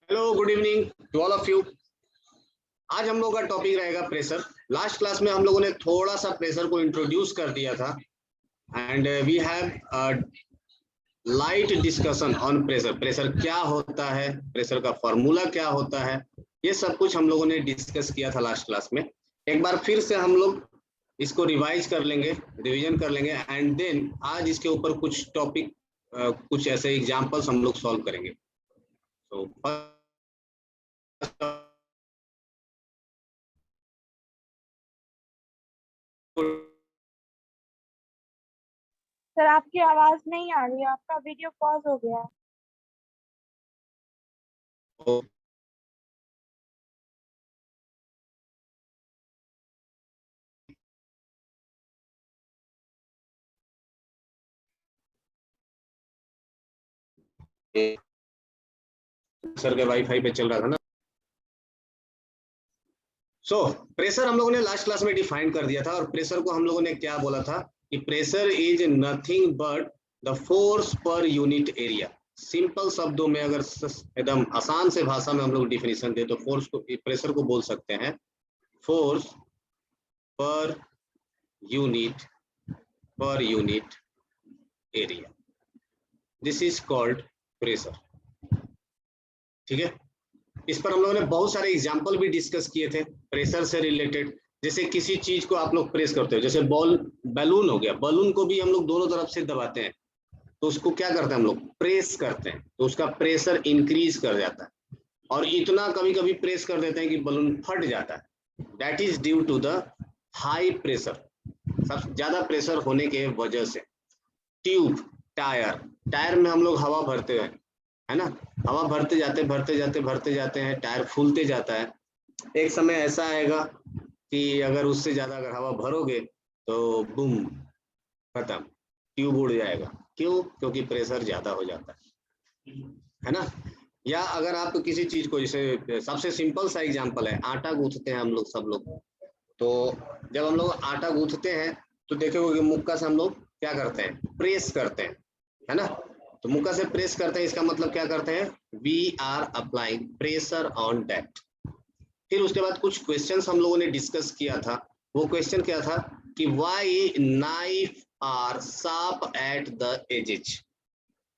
Hello, good evening to all of you. आज हम लोग का टॉपिक रहेगा प्रेशर। लास्ट क्लास में हम लोगों ने थोड़ा सा प्रेशर को इंट्रोड्यूस कर दिया था and we have light discussion on pressure. Pressure क्या होता है, प्रेशर का फॉर्मूला क्या होता है, ये सब कुछ हम लोगों ने डिस्कस किया था लास्ट क्लास में। एक बार फिर से हम लोग इसको रिवाइज कर लेंगे, रिवीजन कर लेंगे एंड देन आज इसके ऊपर कुछ टॉपिक कुछ ऐसे एग्जाम्पल्स हम लोग सॉल्व करेंगे। तो सर आपकी आवाज नहीं आ रही है, आपका वीडियो पॉज हो गया। सर के वाईफाई पे चल रहा था ना। प्रेशर हम लोगों ने लास्ट क्लास में डिफाइन कर दिया था और प्रेशर को हम लोगों ने क्या बोला था कि pressure is nothing but the force per unit area. Simple शब्दों में अगर एकदम आसान से भाषा में हम लोग डिफिनेशन दे तो फोर्स को, प्रेशर को बोल सकते हैं force per unit area. This is called pressure. ठीक है, इस पर हम लोगों ने बहुत सारे एग्जाम्पल भी डिस्कस किए थे प्रेशर से रिलेटेड। जैसे किसी चीज को आप लोग प्रेस करते हो, जैसे बैलून हो गया, बैलून को भी हम लोग दोनों तरफ से दबाते हैं तो उसको क्या करते हैं, हम लोग प्रेस करते हैं तो उसका प्रेशर इंक्रीज कर जाता है और इतना कभी कभी प्रेस कर देते हैं कि बैलून फट जाता है। That is due to the high pressure, सबसे ज्यादा प्रेशर होने के वजह से। ट्यूब, टायर में हम लोग हवा भरते हैं, है ना, हवा भरते जाते हैं, टायर फूलते जाता है। एक समय ऐसा आएगा कि अगर उससे ज्यादा अगर हवा भरोगे तो बूम, खत्म, ट्यूब उड़ जाएगा। क्यों? क्योंकि प्रेशर ज्यादा हो जाता है ना। या अगर आप किसी चीज को, जैसे सबसे सिंपल सा एग्जांपल है, आटा गूंथते हैं हम लोग, सब लोग। तो जब हम लोग आटा गूंथते हैं तो देखोगे मुक्का से हम लोग क्या करते हैं, प्रेस करते हैं, है ना। तो मुक्का से प्रेस करते हैं, इसका मतलब क्या करते हैं, we are applying pressure on that. फिर उसके बाद कुछ क्वेश्चंस हम लोगों ने डिस्कस किया था। वो क्वेश्चन क्या था कि why knife are sharp at the edges.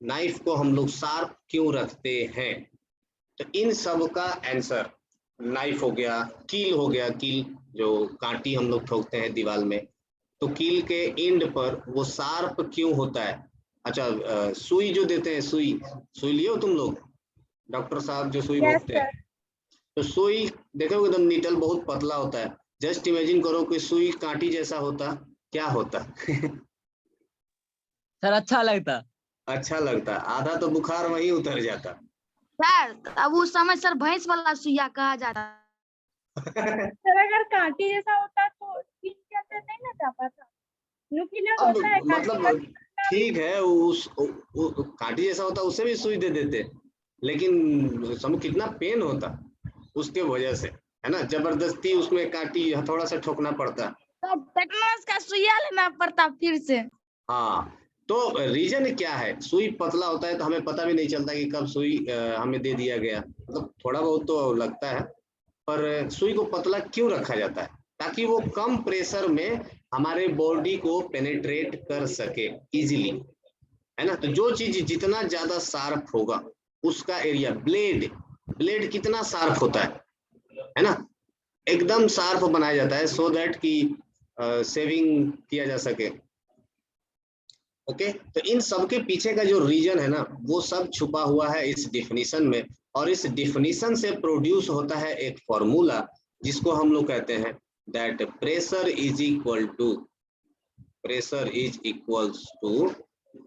Knife को हम लोग शार्प क्यों रखते हैं? तो इन सब का आंसर, नाइफ हो गया, कील हो गया, कील जो कांटी हम लोग ठोकते हैं दीवार में, तो कील के एंड पर वो शार्प क्यों होता है? अच्छा, सुई जो देते हैं, सुई लियो तुम लोग, डॉक्टर साहब जो सुई भोगते हैं, तो सुई देखोगे एकदम नीटल बहुत पतला होता है। जस्ट इमेजिन करो कि सुई कांटी जैसा होता, क्या होता? सर अच्छा लगता, आधा तो बुखार वहीं उतर जाता। सर अब उस समय सर भैंस वाला सुइया कहा जाता। सर अगर कांटी जैसा होता तो कैसे नहीं ना जा पाता, नुकीला होता है मतलब ठीक है, उस कांटी जैसा होता उससे भी सुई दे देते, लेकिन समझ कितना पेन होता उसके वजह से, है ना। जबरदस्ती उसमें कांटी थोड़ा सा ठोकना पड़ता, तो टेटनस का सुइया लेना पड़ता फिर से। हाँ, तो रीजन क्या है, सुई पतला होता है तो हमें पता भी नहीं चलता कि कब सुई हमें दे दिया गया, मतलब थोड़ा बहुत तो लगता है, पर सुई को पतला क्यों रखा जाता है? ताकि वो कम प्रेशर में हमारे बॉडी को पेनेट्रेट कर सके इजीली, है ना। तो जो चीज जितना ज्यादा शार्प होगा उसका एरिया, ब्लेड कितना शार्प होता है ना, एकदम शार्प बनाया जाता है सो दैट कि सेविंग किया जा सके। ओके, तो इन सब के पीछे का जो रीजन है ना, वो सब छुपा हुआ है इस डिफिनीशन में, और इस डिफिनीशन से प्रोड्यूस होता है एक फॉर्मूला जिसको हम लोग कहते हैं that pressure is equals to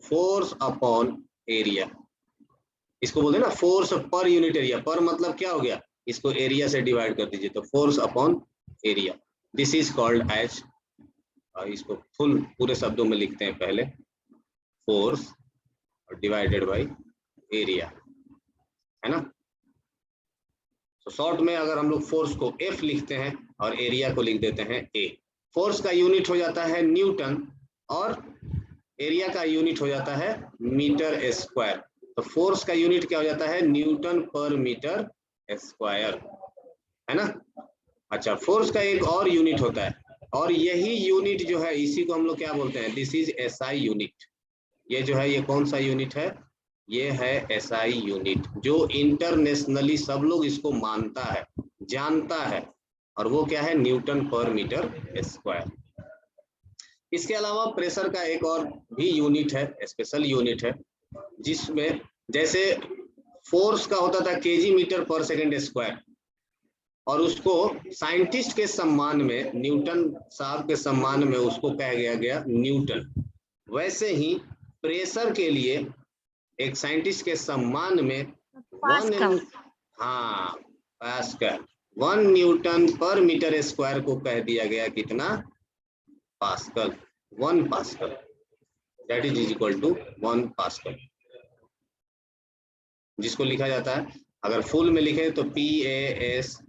force upon area. इसको बोलते हैं ना फोर्स पर यूनिट एरिया। पर मतलब क्या हो गया, इसको एरिया से डिवाइड कर दीजिए तो force upon area. This is called as, इसको फुल पूरे शब्दों में लिखते हैं पहले, फोर्स डिवाइडेड बाय एरिया, है ना। तो शॉर्ट में अगर हम लोग फोर्स को F लिखते हैं और एरिया को लिख देते हैं A। फोर्स का यूनिट हो जाता है न्यूटन और एरिया का यूनिट हो जाता है मीटर स्क्वायर। तो फोर्स का यूनिट क्या हो जाता है, न्यूटन पर मीटर स्क्वायर, है ना। अच्छा, फोर्स का एक और यूनिट होता है, और यही यूनिट जो है इसी को हम लोग क्या बोलते हैं, दिस इज एसआई यूनिट। ये जो है ये कौन सा यूनिट है, ये है एसआई यूनिट, जो इंटरनेशनली सब लोग इसको मानता है, जानता है, और वो क्या है, न्यूटन पर मीटर स्क्वायर। इसके अलावा प्रेशर का एक और भी यूनिट है, स्पेशल यूनिट है, जिसमें जैसे फोर्स का होता था केजी मीटर पर सेकंड स्क्वायर, और उसको साइंटिस्ट के सम्मान में, न्यूटन साहब के सम्मान में उसको कहा गया न्यूटन। वैसे ही प्रेशर के लिए एक साइंटिस्ट के सम्मान में पास्कल। हाँ, pascal, 1 newton per metre square को कह दिया गया कितना, pascal, 1 pascal, that is equal to 1 pascal, जिसको लिखा जाता है, अगर फुल में लिखे तो PAS,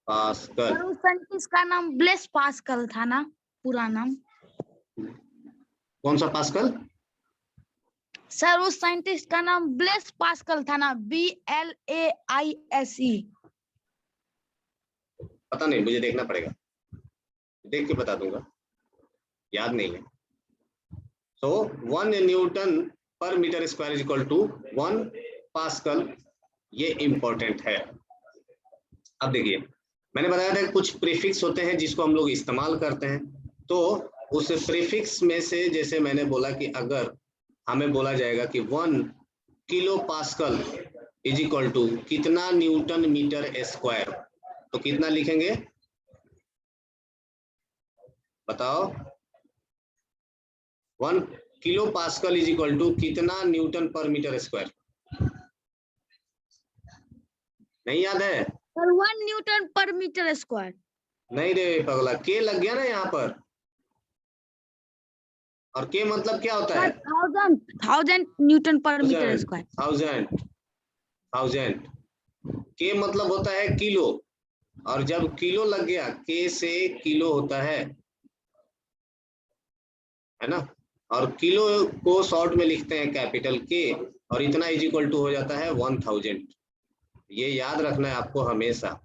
पास्कल। सर उस साइंटिस्ट का नाम ब्लेस पास्कल था ना, पूरा नाम? कौन सा पास्कल? सर उस साइंटिस्ट का नाम ब्लेस पास्कल था ना, BLAISE। पता नहीं, मुझे देखना पड़ेगा, देख के बता दूंगा, याद नहीं है। So 1 newton per metre square is equal to 1 pascal, ये इंपॉर्टेंट है। अब देखिए, मैंने बताया था कुछ प्रीफिक्स होते हैं जिसको हम लोग इस्तेमाल करते हैं, तो उस प्रीफिक्स में से जैसे मैंने बोला कि अगर हमें बोला जाएगा कि 1 kilo pascal is equal to कितना न्यूटन मीटर स्क्वायर, तो कितना लिखेंगे बताओ, 1 kilo pascal is equal to कितना न्यूटन पर मीटर स्क्वायर, नहीं याद है? Sir 1 newton per metre square. नहीं रे पगला, के लग गया ना यहाँ पर, और के मतलब क्या होता है, 1000 न्यूटन पर मीटर स्क्वायर। 1000 के मतलब होता है किलो, और जब किलो लग गया, के से किलो होता है ना, और किलो को शॉर्ट में लिखते हैं कैपिटल के, और इतना इज इक्वल टू हो जाता है 1000। ये याद रखना है आपको हमेशा,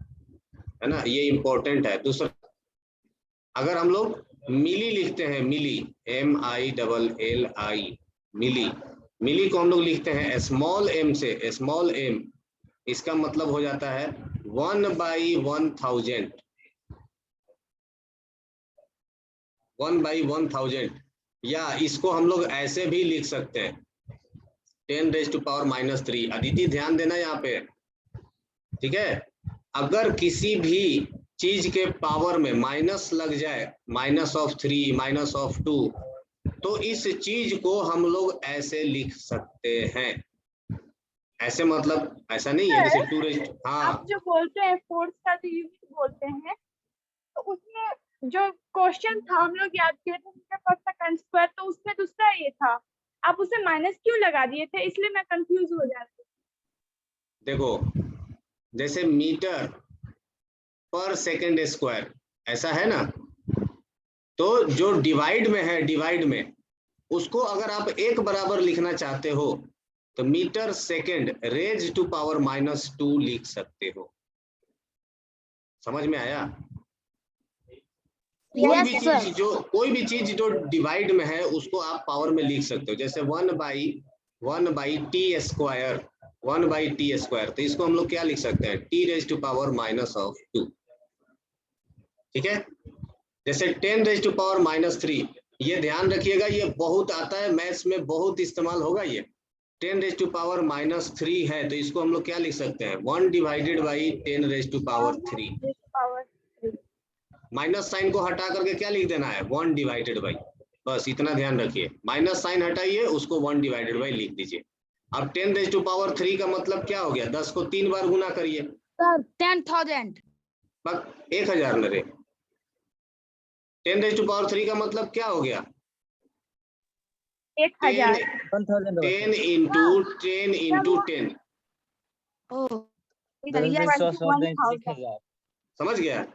है ना, ये इंपॉर्टेंट है। दूसरा, अगर हम लोग मिली लिखते हैं, मिली, MILLI, मिली, मिली को हम लोग लिखते हैं स्मॉल m से, स्मॉल m, इसका मतलब हो जाता है 1/1000, 1/1000, या इसको हम लोग ऐसे भी लिख सकते हैं 10⁻³ अदिति ध्यान देना यहाँ पे, ठीक है। अगर किसी भी चीज के पावर में माइनस लग जाए, -3, -2, तो इस चीज को हम लोग ऐसे लिख सकते हैं, ऐसे मतलब ऐसा नहीं है जैसे 2 हाँ, आप जो बोलते हैं फोर्स का जो यूनिट बोलते हैं, तो उसमें जो क्वेश्चन था हम लोग याद किए थे मीटर पर सेकंड स्क्वायर, तो उसमें दूसरा ये था, आप उसे माइनस क्यों लगा दिए थे, इसलिए मैं कंफ्यूज हो जाती हूँ। देखो जैसे मीटर पर सेकंड स्क्वायर ऐसा है ना, तो जो डिवाइड में है, डिवाइड में उसको अगर आप एक बराबर लिखना चाहते हो तो metre second raise to power -2 लिख सकते हो। समझ में आया? कोई भी चीज जो डिवाइड में है उसको आप पावर में लिख सकते हो, जैसे 1/t स्क्वायर, 1/t स्क्वायर, तो इसको हम लोग क्या लिख सकते हैं, t⁻², ठीक है। जैसे 10⁻³ ये ध्यान रखिएगा, ये बहुत आता है मैथ्स में, बहुत इस्तेमाल होगा ये। 10⁻³ है तो इसको हम लोग क्या लिख सकते हैं, 1/10⁻³। माइनस साइन को हटा करके क्या लिख देना है, 1/, बस इतना ध्यान रखिए, माइनस साइन हटाइए, उसको 1/, लिख दीजिए। अब 10⁻³ का मतलब क्या हो गया, 10 को 3 बार गुना करिए, सर 10,000। 1000 न रे, 10⁻³ का मतलब क्या हो गया, 1000। 10 into 10। समझ गया?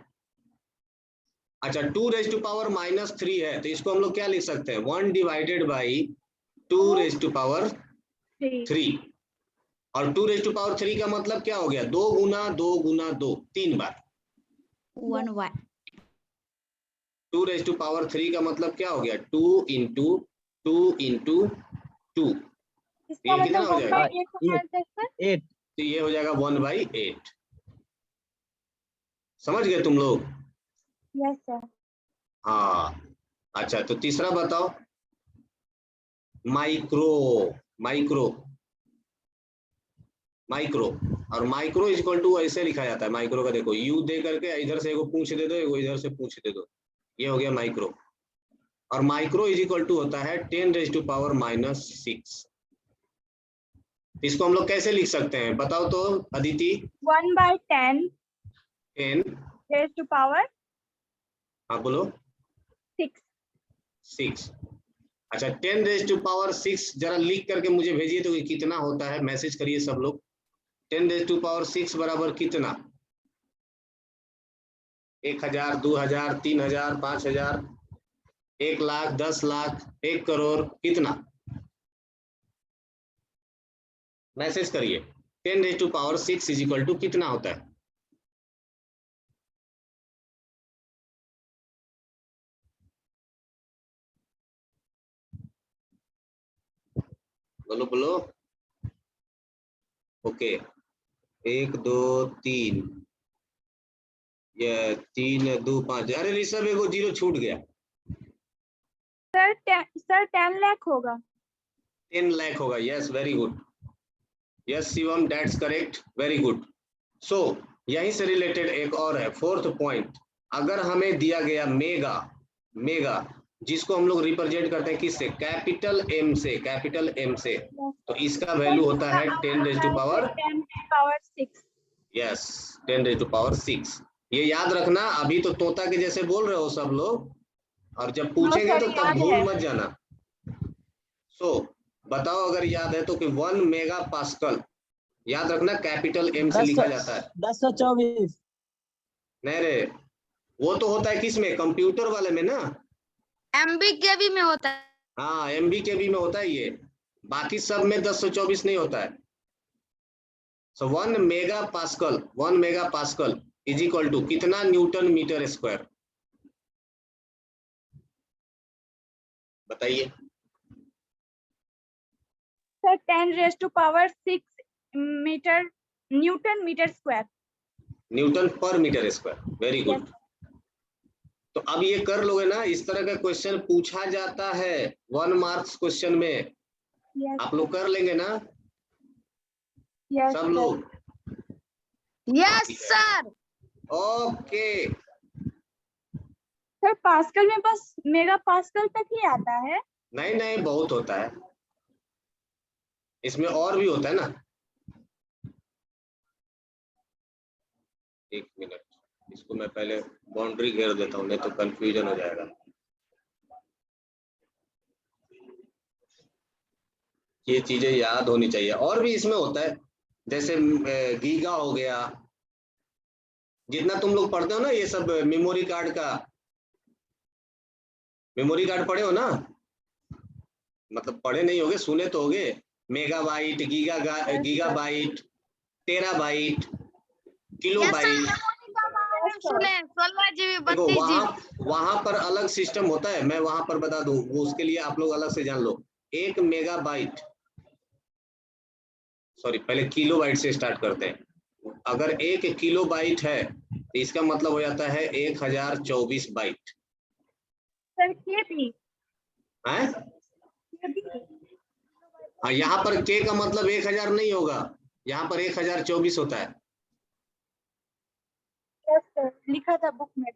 अच्छा, 2⁻³ है तो इसको हम लोग क्या लिख सकते हैं, 1/2⁻3। और 2⁻³ का मतलब क्या हो गया? 2 गुना 2 गुना 2, 3 बार। 1 1 2⁻³ का मतलब क्या हो गया? 2 इंटू 2 इंटू 2। इसका ये कितना मतलब हो 1 जाएगा? by 8 होना है सर। 8 तो ये हो जाएगा 1/8। समझ गए तुम लोग? Yes sir. हाँ, अच्छा तो तीसरा बताओ, माइक्रो। माइक्रो माइक्रो और माइक्रो इज इक्वल टू ऐसे लिखा जाता है माइक्रो का। देखो यू दे करके इधर से एगो पूछ दे दो, एगो इधर से पूछ दे दो, ये हो गया माइक्रो। और माइक्रो इज इक्वल टू होता है 10⁻⁻⁻⁶। इसको हम लोग कैसे लिख सकते हैं बताओ तो अदिति? 1/10 10, raised to power हाँ बोलो, 6। 6। अच्छा 10⁻⁶ जरा लिख करके मुझे भेजिए तो ये कितना होता है, मैसेज करिए सब लोग। 10⁻⁶ बराबर कितना? 1000, 2000, 3000, 5000, 1 लाख, 10 लाख, 1 करोड़, कितना? मैसेज करिए 10⁻⁶ इज इक्वल टू कितना होता है? बोलो बोलो। ओके 1 2 3, ये 3 2 5। अरे ऋषभ एगो 0 छूट गया। सर 10 लाख होगा। 10 लाख होगा। Yes very good, yes Shivam that's correct, very good. So यहीं से रिलेटेड एक और है, 4th पॉइंट। अगर हमें दिया गया मेगा, मेगा जिसको हम लोग रिप्रेजेंट करते हैं किससे? कैपिटल एम से, कैपिटल एम से, तो इसका वैल्यू होता है 10⁻⁶। यस 10⁻⁶। ये याद रखना, अभी तो तोता के जैसे बोल रहे हो सब लोग, और जब पूछेंगे तो तब भूल मत जाना। सो बताओ अगर याद है तो कि 1 मेगा पास्कल, याद रखना कैपिटल एम से लिखा जाता है। 1024 नहीं रे, वो तो होता है किस में? कंप्यूटर वाले में ना, MB KB में होता है। हाँ MB/KB में होता है ये, बाकी सब में 1024 नहीं होता है। So 1 mega pascal, 1 mega pascal is equal to कितना न्यूटन मीटर स्क्वायर? बताइए। Sir 10⁻⁶ metre, newton metre square. Newton per metre square, very good. तो अब ये कर लोगे ना, इस तरह का क्वेश्चन पूछा जाता है 1 मार्क्स क्वेश्चन में, आप लोग कर लेंगे ना सब लोग? Yes sir. Okay sir pascal में बस मेगा पास्कल तक ही आता है। नहीं नहीं, बहुत होता है इसमें, और भी होता है ना। एक मिनट, इसको मैं पहले बाउंड्री घेर देता हूँ, नहीं तो कंफ्यूजन हो जाएगा। ये चीजें याद होनी चाहिए। और भी इसमें होता है, जैसे गीगा हो गया, जितना तुम लोग पढ़ते हो ना ये सब, मेमोरी कार्ड का, मेमोरी कार्ड पढ़े हो ना, मतलब पढ़े नहीं होगे, सुने तो होगे। Megabyte, gigabyte, terabyte, kilobyte. सुने 16 GB देखो 32 GB। वहां पर अलग सिस्टम होता है, मैं वहां पर बता दूं, वो उसके लिए आप लोग अलग से जान लो। 1 मेगाबाइट, सॉरी पहले किलोबाइट से स्टार्ट करते हैं। अगर 1 किलोबाइट है तो इसका मतलब हो जाता है 1024 बाइट। सर के भी है हाँ, यहाँ पर के का मतलब 1000 नहीं होगा, यहाँ पर 1024 होता है। यस सर, लिखा था बुक में।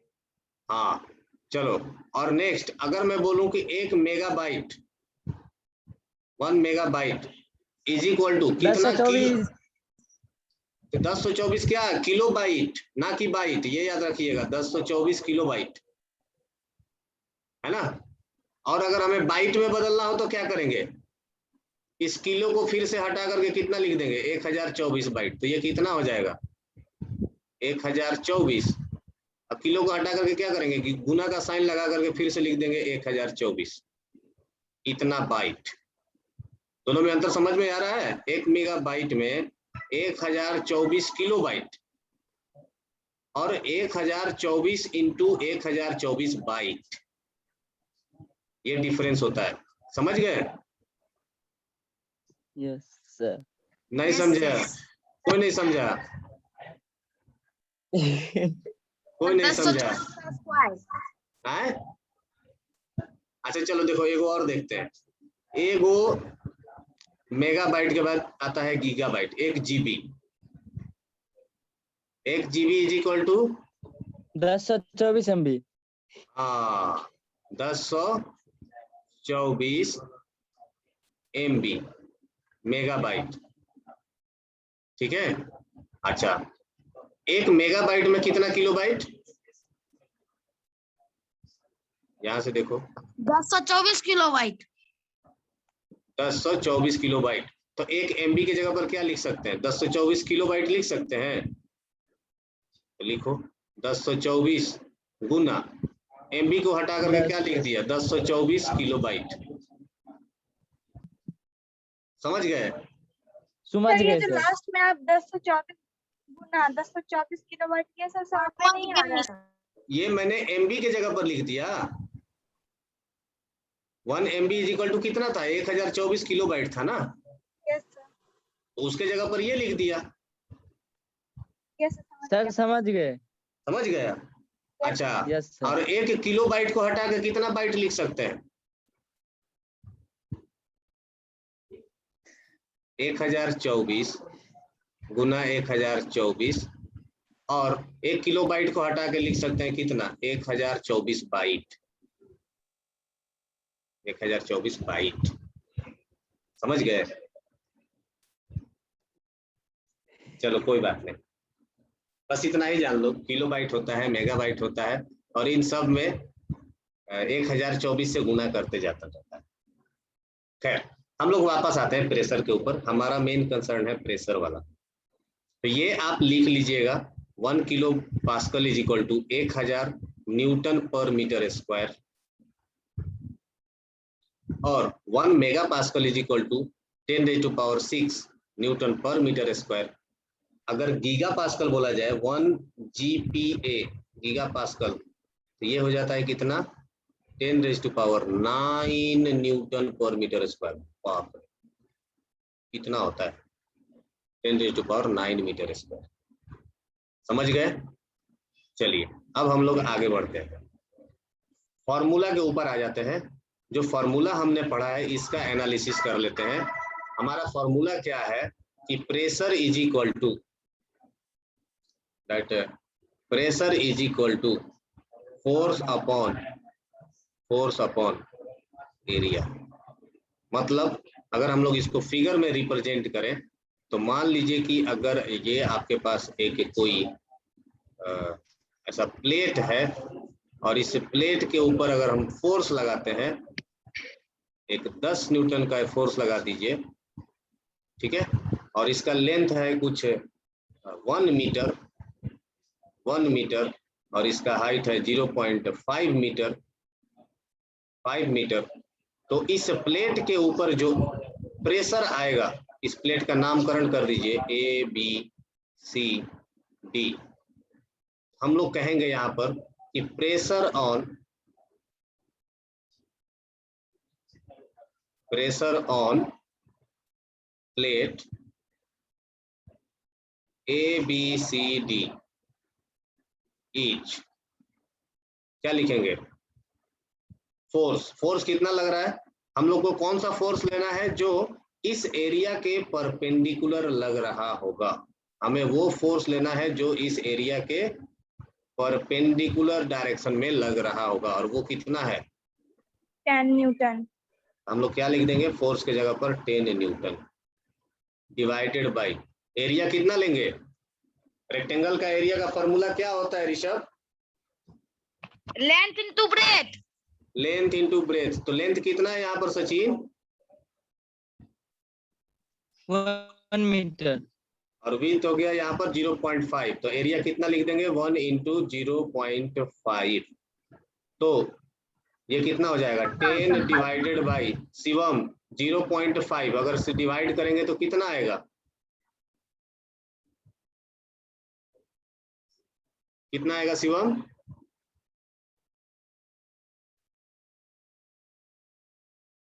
हाँ चलो, और नेक्स्ट अगर मैं बोलूं कि 1 megabyte, 1 megabyte is equal to कितना? 1024 तो 1024 क्या? किलो बाइट, ना कि बाइट, ये याद रखिएगा, 1024 किलो बाइट है ना। और अगर हमें बाइट में बदलना हो तो क्या करेंगे? इस किलो को फिर से हटा करके कितना लिख देंगे? 1024 बाइट। तो ये कितना हो जाएगा? 1024। अब किलो को हटा करके क्या करेंगे कि गुना का साइन लगा करके फिर से लिख देंगे 1024, इतना बाइट। दोनों में अंतर समझ में आ रहा है? 1 मेगाबाइट में 1024 किलोबाइट और 1024 इंटू 1024 बाइट, ये डिफरेंस होता है। समझ गए? Yes sir. नहीं समझा? कोई नहीं समझा? कोई नहीं समझा? है? अच्छा चलो देखो, एगो और देखते हैं। एगो मेगाबाइट के बाद आता है gigabyte. 1 GB. 1 GB is equal to 1024 MB। हाँ, 1024 MB मेगाबाइट। ठीक है। अच्छा, 1 मेगाबाइट में कितना किलोबाइट? यहां से देखो, 1024 किलोबाइट। 1024 किलोबाइट। तो 1 MB की जगह पर क्या लिख सकते हैं? 1024 किलोबाइट लिख सकते हैं। तो लिखो 1024 गुना MB को हटा करके क्या लिख दिया? 1024 किलोबाइट। समझ गए? समझ सर ये गए जो सर। लास्ट में आप 1024 गुना 1024 किलोवाट किया सर, समझ में नहीं आ रहा है। ये मैंने MB के जगह पर लिख दिया। 1 MB इज इक्वल टू कितना था? 1024 किलोबाइट था ना। यस सर, तो उसके जगह पर ये लिख दिया। यस सर समझ गए। समझ गया? अच्छा, यस सर। और 1 किलोबाइट को हटा के कितना बाइट लिख सकते हैं? 1024 गुना 1024, और 1 किलोबाइट को हटा के लिख सकते हैं कितना? 1024 बाइट। 1024 बाइट। समझ गए? चलो कोई बात नहीं, बस इतना ही जान लो। किलोबाइट होता है, मेगाबाइट होता है, और इन सब में 1024 से गुना करते जाता रहता है। खैर, हम लोग वापस आते हैं प्रेशर के ऊपर। हमारा मेन कंसर्न है प्रेशर वाला। तो ये आप लिख लीजिएगा, 1 kilo pascal is equal to 1000 newton per metre square, और 1 mega pascal is equal to 10⁶ newton per metre square. अगर गीगा पास्कल बोला जाए, 1 GPa गीगा पास्कल, तो ये हो जाता है कितना? 10⁹ न्यूटन पर मीटर स्क्वायर। बाप रे, कितना होता है? 10⁹ मीटर स्क्वायर। समझ गए? चलिए अब हम लोग आगे बढ़ते हैं, फॉर्मूला के ऊपर आ जाते हैं। जो फॉर्मूला हमने पढ़ा है इसका एनालिसिस कर लेते हैं। हमारा फॉर्मूला क्या है कि pressure is equal to force upon area. मतलब अगर हम लोग इसको फिगर में रिप्रेजेंट करें तो मान लीजिए कि अगर ये आपके पास एक कोई ऐसा प्लेट है, और इस प्लेट के ऊपर अगर हम फोर्स लगाते हैं, एक 10 न्यूटन का फोर्स लगा दीजिए, ठीक है, और इसका लेंथ है कुछ 1 मीटर, और इसका हाइट है 0.5 मीटर, 5 मीटर। तो इस प्लेट के ऊपर जो प्रेशर आएगा, इस प्लेट का नामकरण कर दीजिए ABCD। हम लोग कहेंगे यहाँ पर कि pressure on plate ABCD is, क्या लिखेंगे? फोर्स कितना लग रहा है? हम लोग को कौन सा फोर्स लेना है? जो इस एरिया के परपेंडिकुलर लग रहा होगा। हमें वो फोर्स लेना है जो इस एरिया के परपेंडिकुलर डायरेक्शन में लग रहा होगा, और वो कितना है? 10 न्यूटन। हम लोग क्या लिख देंगे? फोर्स के जगह पर 10 न्यूटन डिवाइडेड बाय एरिया। कितना लेंगे? रेक्टेंगल का एरिया का फॉर्मूला क्या होता है Rishabh? Length into breath. Length into breadth. तो लेंथ कितना है यहाँ पर सचिन? 1 मीटर, और विड्थ हो गया यहाँ पर 0.5। तो एरिया कितना लिख देंगे? 1 × 0.5। तो ये कितना हो जाएगा 10 डिवाइडेड बाई शिवम 0.5, अगर से डिवाइड करेंगे तो कितना आएगा, कितना आएगा शिवम?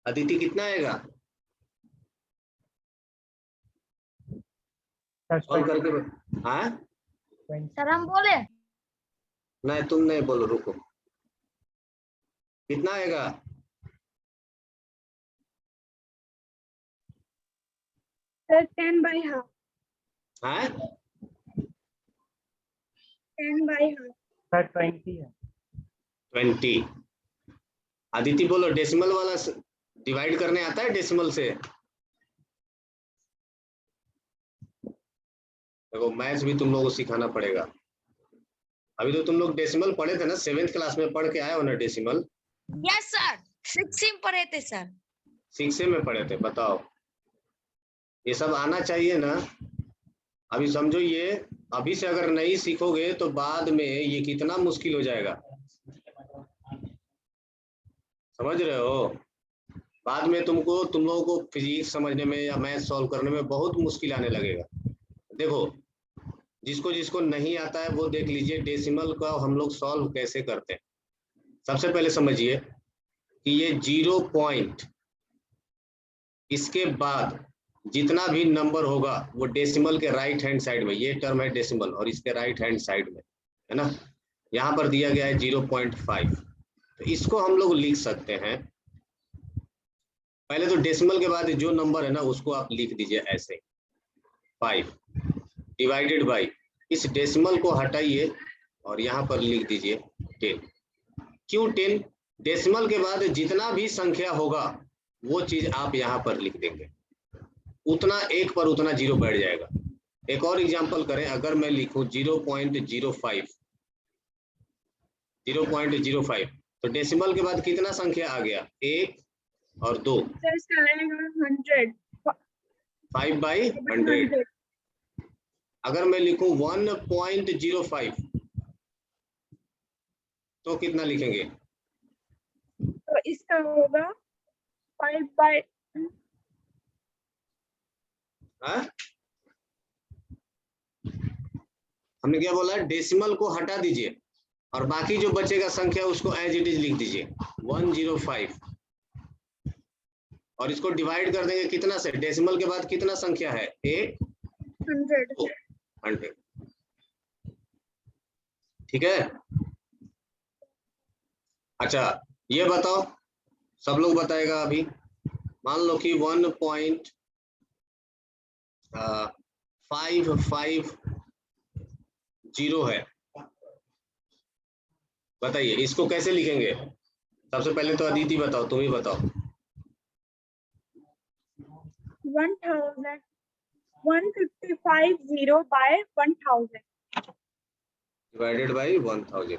अदिति कितना आएगा? सॉल्व करके हाँ सर हम बोले नहीं, तुम नहीं बोलो, रुको। कितना आएगा? सर 10/2 हाँ 10/2 सर 20 है। 20। अदिति बोलो, डेसिमल वाला डिवाइड करने आता है डेसिमल से? देखो मैथ्स भी तुम लोगों को सिखाना पड़ेगा। अभी तो तुम लोग डेसिमल पढ़े थे ना, 7th क्लास में पढ़ के आए हो ना डेसिमल? यस सर 6 में पढ़े थे सर। 6 में पढ़े थे, बताओ। ये सब आना चाहिए ना। अभी समझो, ये अभी से अगर नहीं सीखोगे तो बाद में ये कितना मुश्किल हो जाएगा, समझ रहे हो? बाद में तुम लोगों को फिजिक्स समझने में या मैथ सॉल्व करने में बहुत मुश्किल आने लगेगा। देखो, जिसको जिसको नहीं आता है वो देख लीजिए डेसिमल का हम लोग सॉल्व कैसे करते हैं। सबसे पहले समझिए कि ये 0 पॉइंट, इसके बाद जितना भी नंबर होगा वो डेसिमल के राइट हैंड साइड में, ये टर्म है डेसिमल, और इसके राइट हैंड साइड में है ना, यहाँ पर दिया गया है 0.5। तो इसको हम लोग लिख सकते हैं। पहले तो डेसिमल के बाद जो नंबर है ना उसको आप लिख दीजिए ऐसे, 5 डिवाइडेड बाई, इस डेसिमल को हटाइए और यहाँ पर लिख दीजिए 10। क्यों 10? डेसिमल के बाद जितना भी संख्या होगा वो चीज आप यहाँ पर लिख देंगे, उतना एक पर उतना जीरो बैठ जाएगा। एक और एग्जांपल करें, अगर मैं लिखूं 0.05 तो डेसिमल के बाद कितना संख्या आ गया, 1 और 2, सर इसका आएगा 100 5/100। अगर मैं लिखूं 1.05 तो कितना लिखेंगे? तो इसका होगा 5/, हाँ? हमने क्या बोला, डेसिमल को हटा दीजिए और बाकी जो बचेगा संख्या उसको एज इट इज लिख दीजिए 105, और इसको डिवाइड कर देंगे कितना से, डेसिमल के बाद कितना संख्या है, 1 100। 100। ठीक है। अच्छा ये बताओ, सब लोग बताएगा अभी। मान लो कि 1.550 है, बताइए इसको कैसे लिखेंगे? सबसे पहले तो अदिति बताओ, तुम ही बताओ। 1550 by 1000 डिवाइडेड बाई 1000।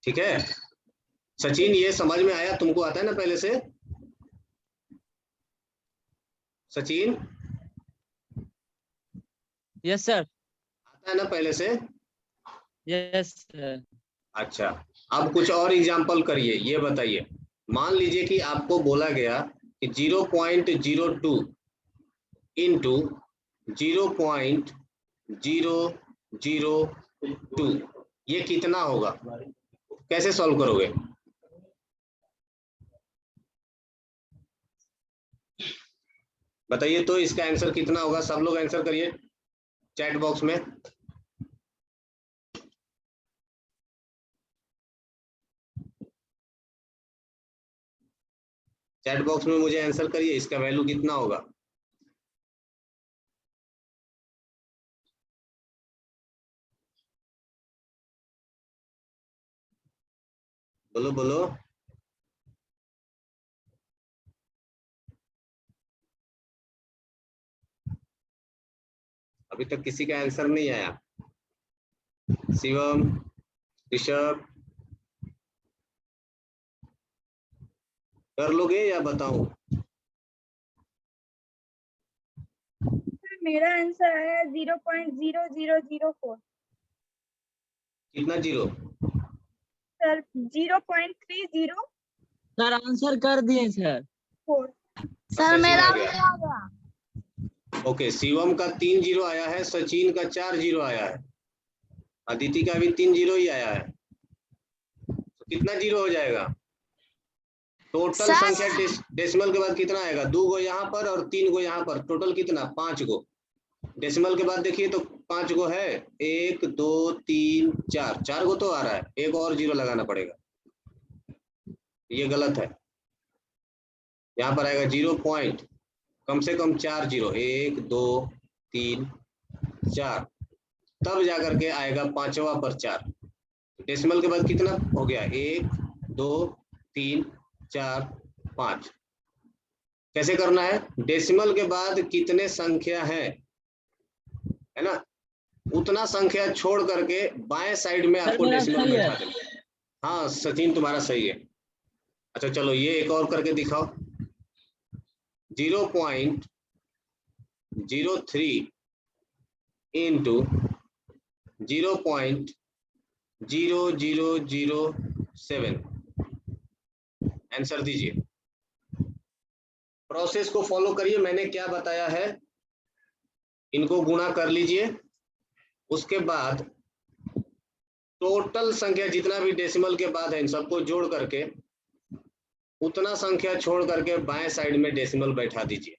ठीक है सचिन, ये समझ में आया? तुमको आता है ना पहले से? Sachin yes sir. आता है ना पहले से? Yes sir. अच्छा, अब कुछ और एग्जांपल करिए। ये बताइए, मान लीजिए कि आपको बोला गया कि 0.02 इंटू 0.002 ये कितना होगा? कैसे सॉल्व करोगे? बताइए तो इसका आंसर कितना होगा? सब लोग आंसर करिए चैट बॉक्स में। चैट बॉक्स में मुझे आंसर करिए, इसका वैल्यू कितना होगा? बोलो बोलो। अभी तक किसी का आंसर नहीं आया। शिवम, ऋषभ, कर लोगे या बताऊं? मेरा आंसर है 0.0004। कितना जीरो? सर 0.30 सर आंसर कर दिए सर। 4। सर मेरा आ भी गया। आ गया। ओके, शिवम का 3 जीरो आया है, सचिन का 4 जीरो आया है, अदिति का भी 3 जीरो ही आया है। तो कितना जीरो हो जाएगा? टोटल सर- संख्या डेसिमल के बाद कितना आएगा? 2 गो यहाँ पर और 3 गो यहाँ पर, टोटल कितना? 5 गो। डेसिमल के बाद देखिए तो 5 गो है, 1 2 3 4, 4 गो तो आ रहा है, एक और जीरो लगाना पड़ेगा, ये गलत है। यहाँ पर आएगा 0 पॉइंट, कम से कम 4 जीरो, 1 2 3 4, तब जाकर के आएगा पांचवा पर 4। डेसिमल के बाद कितना हो गया? 1 2 3 4 5। कैसे करना है? डेसिमल के बाद कितने संख्या है ना, उतना संख्या छोड़ करके बाएं साइड में आपको मेरा डेसिमल सही है। बैठा देना। हाँ सचिन तुम्हारा सही है। अच्छा चलो ये एक और करके दिखाओ। 0.03 इंटू 0.0007, आंसर दीजिए। प्रोसेस को फॉलो करिए, मैंने क्या बताया है, इनको गुणा कर लीजिए, उसके बाद टोटल संख्या जितना भी डेसिमल के बाद है इन सबको जोड़ करके उतना संख्या छोड़ करके बाएं साइड में डेसिमल बैठा दीजिए।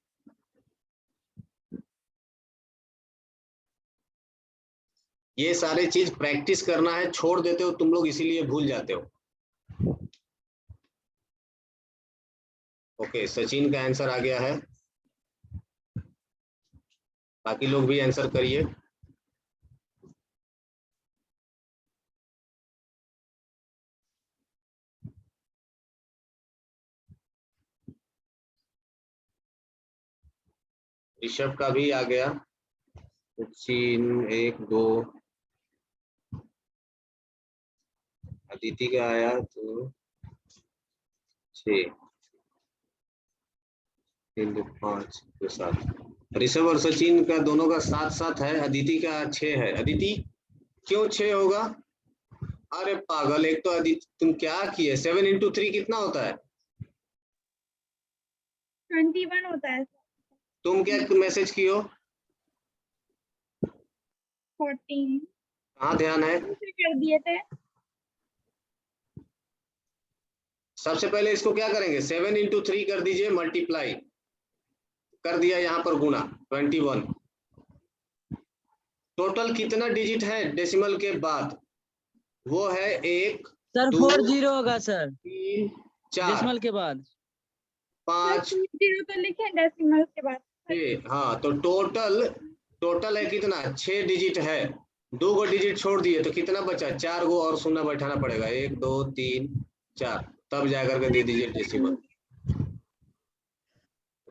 ये सारे चीज प्रैक्टिस करना है, छोड़ देते हो तुम लोग इसीलिए भूल जाते हो। ओके, सचिन का आंसर आ गया है, बाकी लोग भी आंसर करिए। ऋषभ का भी आ गया, सचिन 1 2, अदिति का आया तो 6 3 2 5 2 7। ऋषभ और सचिन का दोनों का 7 7 है, अदिति का 6 है। अदिति क्यों 6 होगा? अरे पागल, एक तो अदिति तुम क्या किए, 7 इंटू 3 कितना होता है? 21 होता है। तुम क्या मैसेज की हो? 14 कहाँ ध्यान है? कर दिए थे। सबसे पहले इसको क्या करेंगे, 7 इंटू 3 कर दीजिए, मल्टीप्लाई कर दिया, यहाँ पर गुना 21। टोटल कितना डिजिट है डेसिमल के बाद? वो है 1 सर 2 4 जीरो होगा सर 3 4 डेसिमल के बाद। 5 0 तो लिखे डेसिमल के बाद। 6। हाँ तो टोटल है कितना? 6 डिजिट है, 2 गो डिजिट छोड़ दिए तो कितना बचा? 4 गो और शून्य बैठाना पड़ेगा, 1 2 3 4, तब जाकर के दे दीजिए डेसिमल।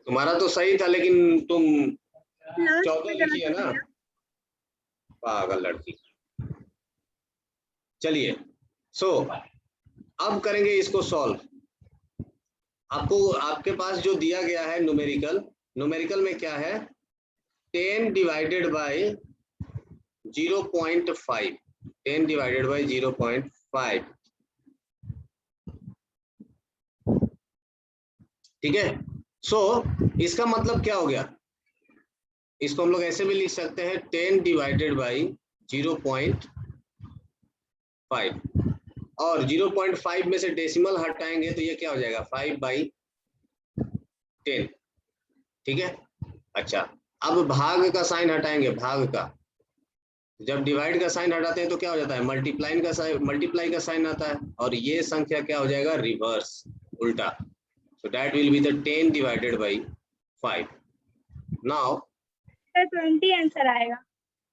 तुम्हारा तो सही था लेकिन तुम 14 लिखी है ना, पागल लड़की। चलिए अब करेंगे इसको सॉल्व। आपको आपके पास जो दिया गया है न्यूमेरिकल में क्या है? 10 डिवाइडेड बाय 0.5, 10 डिवाइडेड बाय 0.5, ठीक है। इसका मतलब क्या हो गया? इसको हम लोग ऐसे भी लिख सकते हैं 10 डिवाइडेड बाई 0.5, और 0.5 में से डेसिमल हटाएंगे तो ये क्या हो जाएगा? 5/10, ठीक है। अच्छा, अब भाग का साइन हटाएंगे, भाग का, जब डिवाइड का साइन हटाते हैं तो क्या हो जाता है? मल्टीप्लाई का साइन आता है, और ये संख्या क्या हो जाएगा? रिवर्स, उल्टा। So that will be the 10 divided by 5. Now 20 answer आएगा।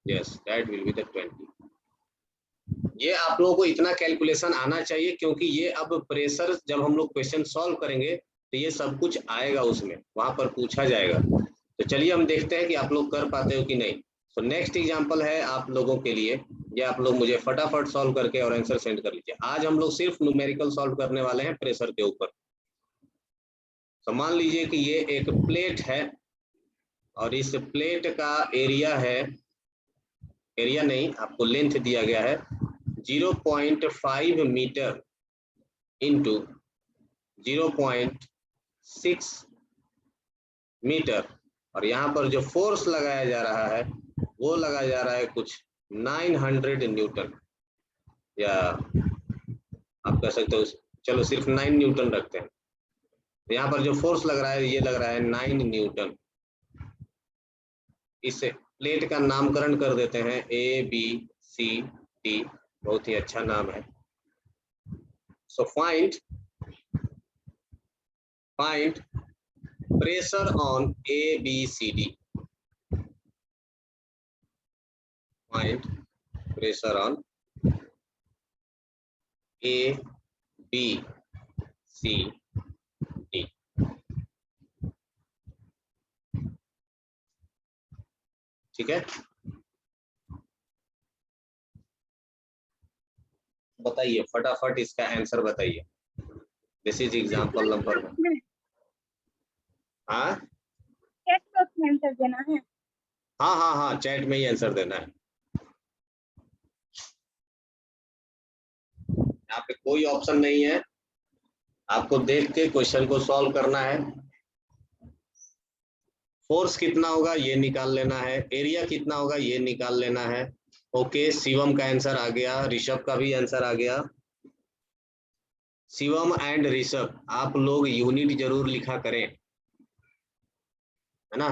yes, that will be the 20. ये आप लोगों को इतना कैलकुलेशन आना चाहिए, क्योंकि ये अब प्रेशर जब हम लोग क्वेश्चन सॉल्व करेंगे तो ये सब कुछ आएगा, उसमें वहां पर पूछा जाएगा। तो चलिए हम देखते हैं कि आप लोग कर पाते हो कि नहीं। तो नेक्स्ट एग्जांपल है आप लोगों के लिए, ये आप लोग मुझे फटाफट सॉल्व करके और आंसर सेंड कर लीजिए। आज हम लोग सिर्फ न्यूमेरिकल सॉल्व करने वाले हैं प्रेशर के ऊपर। तो मान लीजिए कि ये एक प्लेट है और इस प्लेट का एरिया है, एरिया नहीं आपको लेंथ दिया गया है 0.5 मीटर इंटू 0.6 मीटर, और यहाँ पर जो फोर्स लगाया जा रहा है वो लगाया जा रहा है कुछ 900 न्यूटन, या आप कह सकते हो, चलो सिर्फ 9 न्यूटन रखते हैं। यहाँ पर जो फोर्स लग रहा है ये लग रहा है 9 न्यूटन। इसे प्लेट का नामकरण कर देते हैं ABCD, बहुत ही अच्छा नाम है। So find pressure on ABCD, find pressure on ABCD। ठीक है, बताइए फटाफट इसका आंसर बताइए। This is example number 1। हाँ चैट बॉक्स में आंसर देना है। हाँ हाँ हाँ, चैट में ही आंसर देना है। यहाँ पे कोई ऑप्शन नहीं है, आपको देख के क्वेश्चन को सॉल्व करना है। फोर्स कितना होगा ये निकाल लेना है, एरिया कितना होगा ये निकाल लेना है। ओके, शिवम का आंसर आ गया, ऋषभ का भी आंसर आ गया। शिवम एंड ऋषभ, आप लोग यूनिट जरूर लिखा करें, है ना।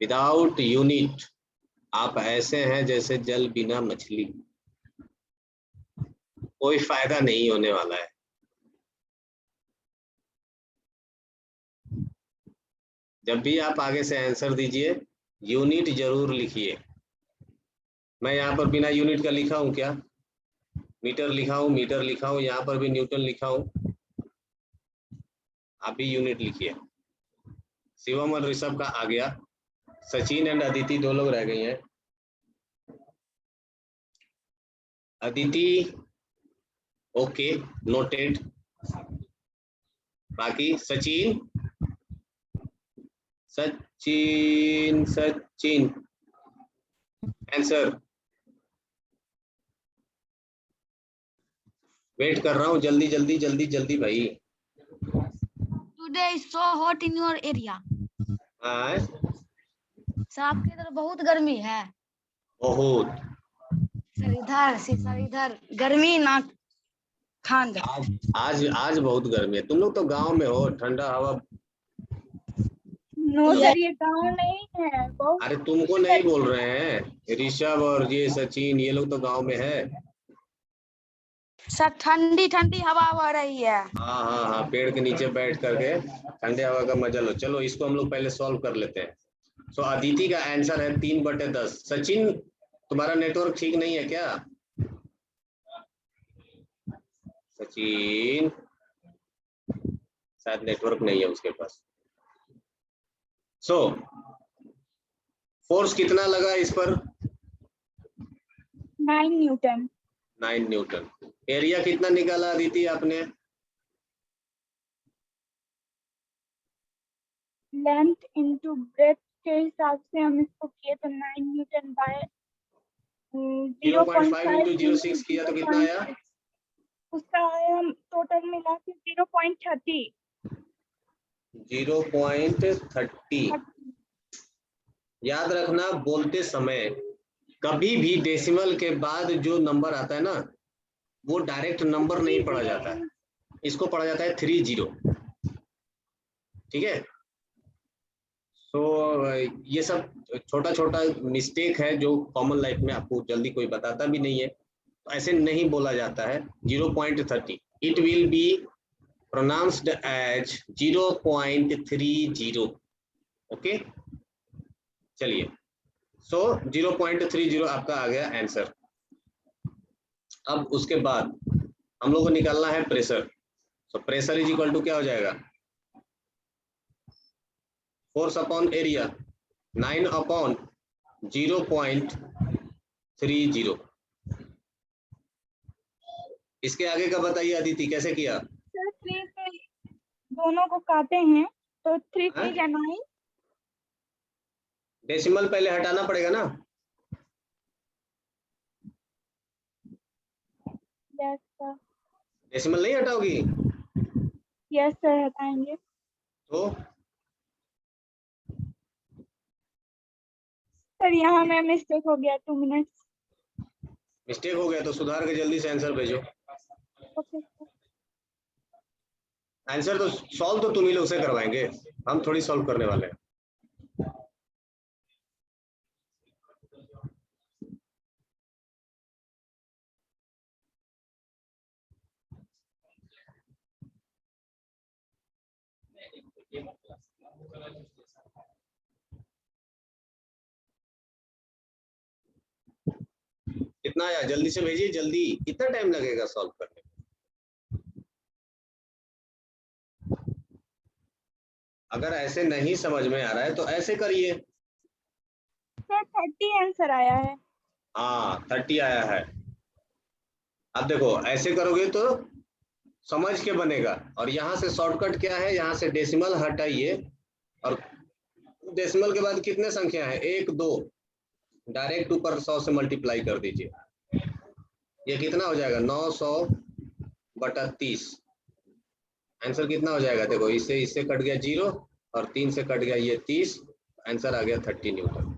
विदाउट यूनिट आप ऐसे हैं जैसे जल बिना मछली, कोई फायदा नहीं होने वाला है। जब भी आप आगे से आंसर दीजिए यूनिट जरूर लिखिए। मैं यहाँ पर बिना यूनिट का लिखा हूँ क्या? मीटर लिखा हूँ, मीटर लिखा हूँ, यहाँ पर भी न्यूटन लिखा हूँ, आप भी यूनिट लिखिए। शिवम और ऋषभ का आ गया, सचिन एंड अदिति 2 लोग रह गई हैं। Aditi okay, noted. बाकी सचिन आंसर वेट कर रहा हूँ, जल्दी जल्दी जल्दी जल्दी भाई। Today is so hot in your area. हाँ सर आपके इधर बहुत गर्मी है। बहुत। सर इधर गर्मी ना ठंड। आज बहुत गर्मी है। तुम लोग तो गांव में हो, ठंडा हवा। नो सर, ये गाँव नहीं है, बहुत अरे तुमको नहीं बोल रहे हैं, ऋषभ और ये सचिन ये लोग तो गांव में है। सर ठंडी ठंडी हवा आ रही है। हाँ हाँ हाँ, पेड़ के नीचे बैठ करके ठंडे हवा का मजा लो। चलो इसको हम लोग पहले सॉल्व कर लेते हैं। सो अदिति का आंसर है 3/10। सचिन तुम्हारा नेटवर्क ठीक नहीं है क्या? सचिन शायद नेटवर्क नहीं है उसके पास। सो फोर्स कितना लगा इस पर? 9 न्यूटन। 9 न्यूटन। एरिया कितना निकाला अदिति आपने? लेंथ इनटू ब्रेथ के हिसाब से हम इसको किए तो 9 न्यूटन बाय 0.5 इंटू 0.6 किया तो कितना आया? उसका आया टोटल मिला के 0.30। 0.30। याद रखना, बोलते समय कभी भी डेसिमल के बाद जो नंबर आता है ना वो डायरेक्ट नंबर नहीं पढ़ा जाता है, इसको पढ़ा जाता है 30। ठीक है, तो ये सब छोटा छोटा मिस्टेक है जो कॉमन लाइफ में आपको जल्दी कोई बताता भी नहीं है, तो ऐसे नहीं बोला जाता है 0.30। It will be pronounced as 0.30। Okay, चलिए। सो 0.30 आपका आ गया आंसर। अब उसके बाद हम लोग को निकालना है pressure. So pressure is equal to क्या हो जाएगा? Force upon area, 9 upon 0.30। इसके आगे का बताइए अदिति, कैसे किया? सर 3 से दोनों को काटे हैं तो 3 हाँ? 3 9। डेसिमल पहले हटाना पड़ेगा ना। Yes sir. डेसिमल नहीं हटाओगी यस सर हटाएंगे। तो सर यहाँ में मिस्टेक हो गया 2 मिनट्स। मिस्टेक हो गया तो सुधार के जल्दी से आंसर भेजो। Okay sir. आंसर तो सॉल्व तो तुम ही लोग से करवाएंगे, हम थोड़ी सॉल्व करने वाले हैं। कितना आया जल्दी से भेजिए, जल्दी, कितना टाइम लगेगा सॉल्व करने में? अगर ऐसे नहीं समझ में आ रहा है तो ऐसे करिए। सर 30 आंसर आया है। हाँ 30 आया है। अब देखो ऐसे करोगे तो समझ के बनेगा, और यहाँ से शॉर्टकट क्या है, यहाँ से डेसिमल हटाइए और डेसिमल के बाद कितने संख्या है 1 2, डायरेक्ट ऊपर 100 से मल्टीप्लाई कर दीजिए। ये कितना हो जाएगा 900/30। आंसर कितना हो जाएगा, देखो इससे कट गया 0 और 3 से कट गया ये 30, आंसर आ गया 30 न्यूटन।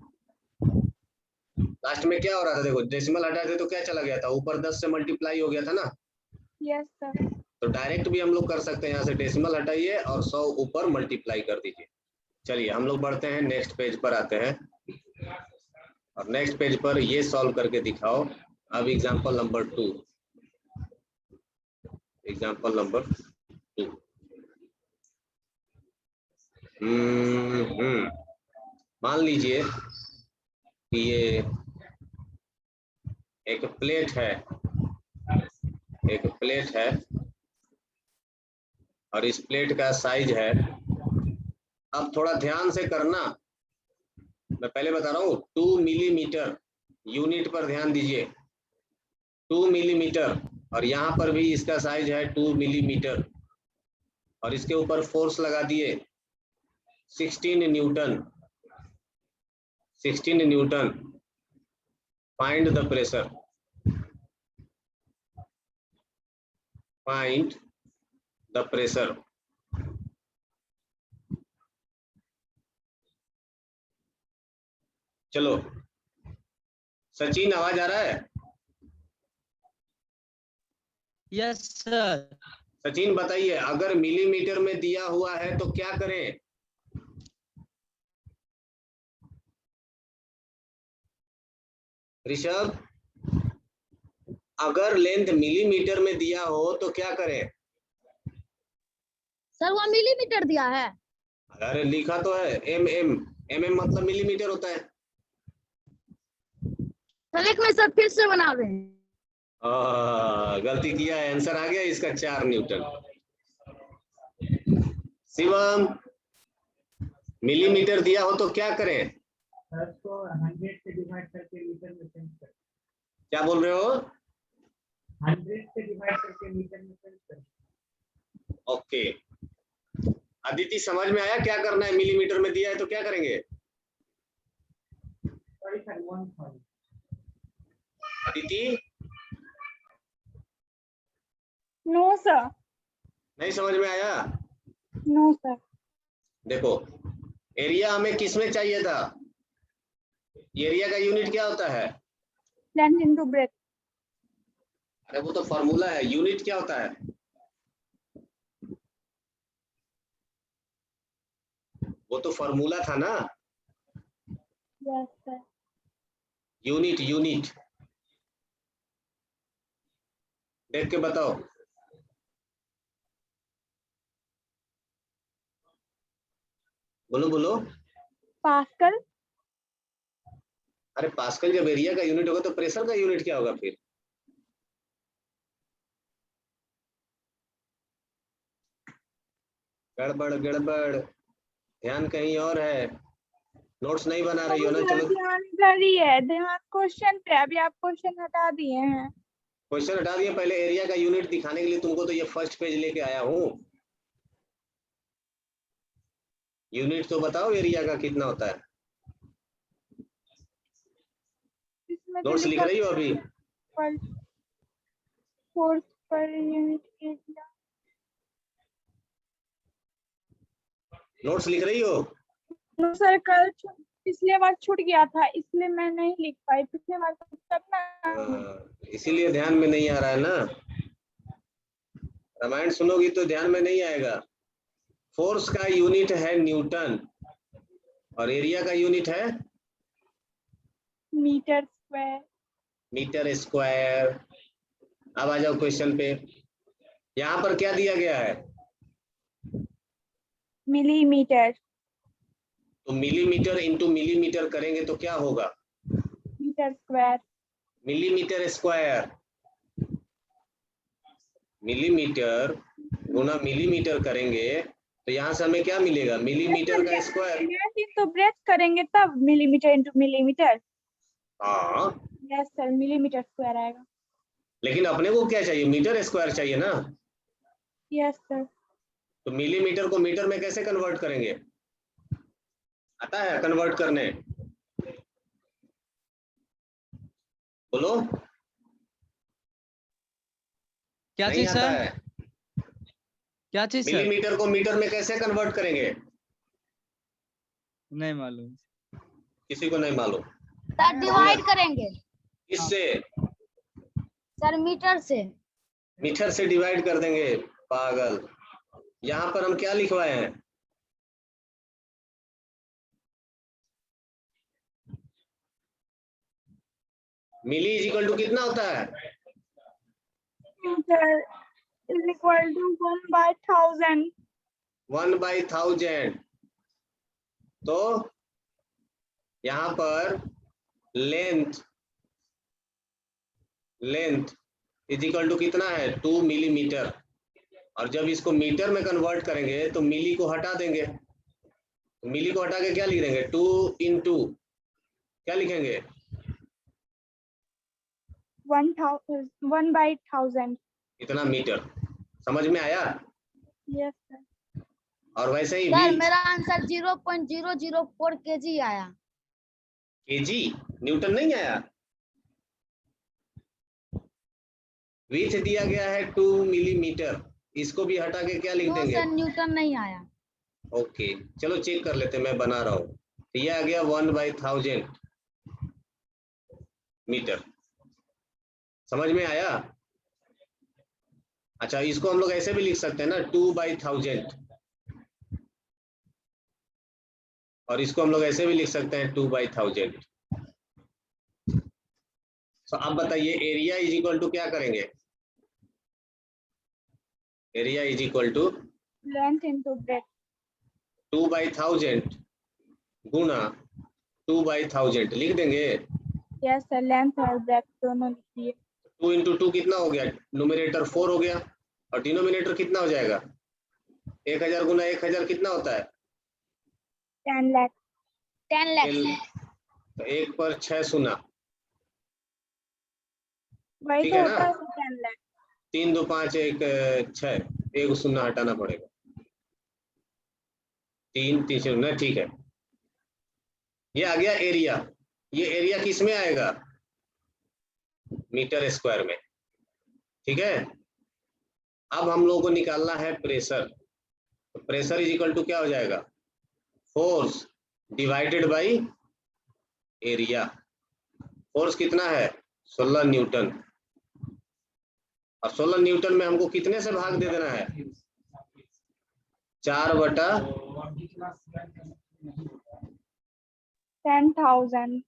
लास्ट में क्या हो रहा था, देखो डेसिमल हटा दे तो क्या चला गया था, ऊपर 10 से मल्टीप्लाई हो गया था ना। Yes sir. तो डायरेक्ट भी हम लोग कर सकते हैं, यहाँ से डेसिमल हटाइए और 100 ऊपर मल्टीप्लाई कर दीजिए। चलिए हम लोग बढ़ते हैं, नेक्स्ट पेज पर आते हैं, और नेक्स्ट पेज पर ये सॉल्व करके दिखाओ। अब एग्जांपल नंबर 2, एग्जांपल नंबर 2। मान लीजिए कि ये एक प्लेट है, एक प्लेट है और इस प्लेट का साइज है, अब थोड़ा ध्यान से करना, मैं पहले बता रहा हूँ, 2 मिलीमीटर, यूनिट पर ध्यान दीजिए, 2 मिलीमीटर, और यहाँ पर भी इसका साइज है 2 मिलीमीटर, और इसके ऊपर फोर्स लगा दिए 16 Newton, 16 Newton. Find the pressure, find the pressure. चलो सचिन, आवाज आ रहा है? Yes sir. सचिन बताइए, अगर मिलीमीटर में दिया हुआ है तो क्या करें? ऋषभ, अगर लेंथ मिलीमीटर में दिया हो तो क्या करें? सर वो मिलीमीटर दिया है। अरे लिखा तो है mm, mm मतलब मिलीमीटर होता है। सर एक में सर फिर से बना रहे हैं। गलती किया है, आंसर आ गया इसका 4 न्यूटन। शिवम, मिलीमीटर दिया हो तो क्या करें? सर को 100 से डिवाइड करके मीटर में चेंज कर। क्या बोल रहे हो? 100 से डिवाइड करके मीटर में चेंज कर। ओके, अदिति समझ में आया क्या करना है? मिलीमीटर में दिया है तो क्या करेंगे? Sorry sir 1000। Aditi no sir. नहीं समझ में आया? No sir. देखो एरिया हमें किसमें चाहिए था, एरिया का यूनिट क्या होता है? Length into breath. अरे वो तो फॉर्मूला है, यूनिट क्या होता है? वो तो फॉर्मूला था ना, यस सर। यूनिट, यूनिट देख के बताओ। बोलो बोलो। पास्कल। अरे पास्कल जब एरिया का यूनिट होगा तो प्रेशर का यूनिट क्या होगा फिर? गड़बड़ गड़बड़, ध्यान कहीं और है, नोट्स नहीं बना रही हो ना। चलो ध्यान इधर ही है, ध्यान क्वेश्चन पे। अभी आप क्वेश्चन हटा दिए हैं। क्वेश्चन हटा दिए, पहले एरिया का यूनिट दिखाने के लिए तुमको तो ये फर्स्ट पेज लेके आया हूँ। यूनिट तो बताओ एरिया का कितना होता है? इसमें तो नोट्स लिख लिखा रही हो अभी? Force per unit area. Notes लिख रही हो? नो सर, कल पिछले बार छूट गया था इसलिए मैं नहीं लिख पाई। पिछले बार तो तब ना इसीलिए ध्यान में नहीं आ रहा है ना। रामायण सुनोगी तो ध्यान में नहीं आएगा। फोर्स का यूनिट है न्यूटन और एरिया का यूनिट है मीटर स्क्वायर। Metre square. अब आ जाओ क्वेश्चन पे। यहाँ पर क्या दिया गया है? मिलीमीटर। तो मिलीमीटर इंटू मिलीमीटर करेंगे तो क्या होगा? Metre square. Millimetre square. Millimetre गुना मिलीमीटर करेंगे तो यहाँ से हमें क्या मिलेगा? मिलीमीटर का स्क्वायर। तो ब्रेथ करेंगे तब मिलीमीटर इंटू मिलीमीटर। हाँ, यस सर, मिलीमीटर स्क्वायर आएगा। लेकिन अपने को क्या चाहिए? मीटर स्क्वायर चाहिए ना। Yes sir. तो मिलीमीटर को मीटर में कैसे कन्वर्ट करेंगे? आता है कन्वर्ट करने? बोलो। क्या नहीं चीज आता सर? है। क्या चीज सर? मिलीमीटर को मीटर में कैसे कन्वर्ट करेंगे? नहीं मालूम। किसी को नहीं मालूम? सर डिवाइड करेंगे इससे सर, मीटर से। मीटर से डिवाइड कर देंगे। पागल। यहाँ पर हम क्या लिखवाए हैं? मिली इज इक्वल टू कितना होता है? Metre is equal to 1/1000। 1/1000। तो यहाँ पर लेंथ इज इक्वल टू कितना है? 2 मिलीमीटर। और जब इसको मीटर में कन्वर्ट करेंगे तो मिली को हटा देंगे। तो मिली को हटा के क्या लिख देंगे? 2 इंटू क्या लिखेंगे? 1/1000। इतना मीटर। समझ में आया? Yes sir. और वैसे ही सर वी मेरा आंसर 0.004 kg आया। केजी, न्यूटन नहीं आया। विथ दिया गया है 2 मिलीमीटर। इसको भी हटा के क्या लिख नो देंगे? सर, न्यूटन नहीं आया। ओके, चलो चेक कर लेते हैं, मैं बना रहा हूँ। तो ये आ गया 1/1000 मीटर। समझ में आया? अच्छा, इसको हम लोग ऐसे भी लिख सकते हैं ना, 2/1000। और इसको हम लोग ऐसे भी लिख सकते हैं 2/1000। तो अब बताइए एरिया इज इक्वल टू क्या करेंगे? Area is equal to length into breadth. 2/1000 गुना 2/1000 लिख देंगे। यस सर, लेंथ और ब्रेथ दोनों लिखिए। 2 इंटू 2 कितना हो गया? न्यूमरेटर 4 हो गया और डिनोमिनेटर कितना हो जाएगा? 1000 गुना 1000 कितना होता है? 10 लाख। 10 लाख। तो 1 पर 6 सुना। वही ठीक तो है होता ना? है सर, 10 लाख। 3 2 5 1 6, एक शून्य हटाना पड़ेगा। 3 3 शून्य, ठीक है। ये आ गया एरिया। ये एरिया किस में आएगा? मीटर स्क्वायर में। ठीक है। अब हम लोगों को निकालना है प्रेशर। तो प्रेशर इज इक्वल टू क्या हो जाएगा? Force divided by area. Force कितना है? 16 न्यूटन। और 16 न्यूटन में हमको कितने से भाग दे देना है? 4/1000। 10,000।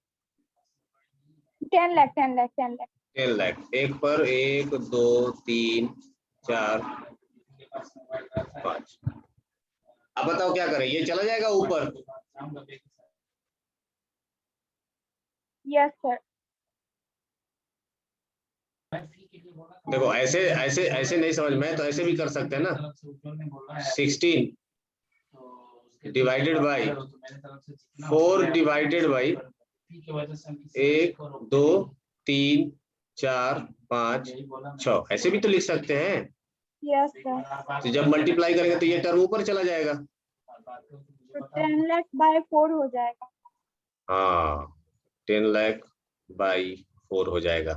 10 लाख 10 लाख 10 लाख। 10 लाख। 1 पर 1 2 3 4 5। अब बताओ क्या करें? ये चला जाएगा ऊपर। Yes sir. देखो ऐसे ऐसे ऐसे नहीं समझ में, तो ऐसे भी कर सकते हैं ना। 16 डिवाइडेड बाय 4 डिवाइडेड बाय 1 2 3 4 5 6, ऐसे भी तो लिख सकते हैं। Yes sir. तो जब मल्टीप्लाई करेंगे तो ये टर्म ऊपर चला जाएगा। तो 10 लाख बाय 4 हो जाएगा। हाँ, 10 लाख बाई 4 हो जाएगा।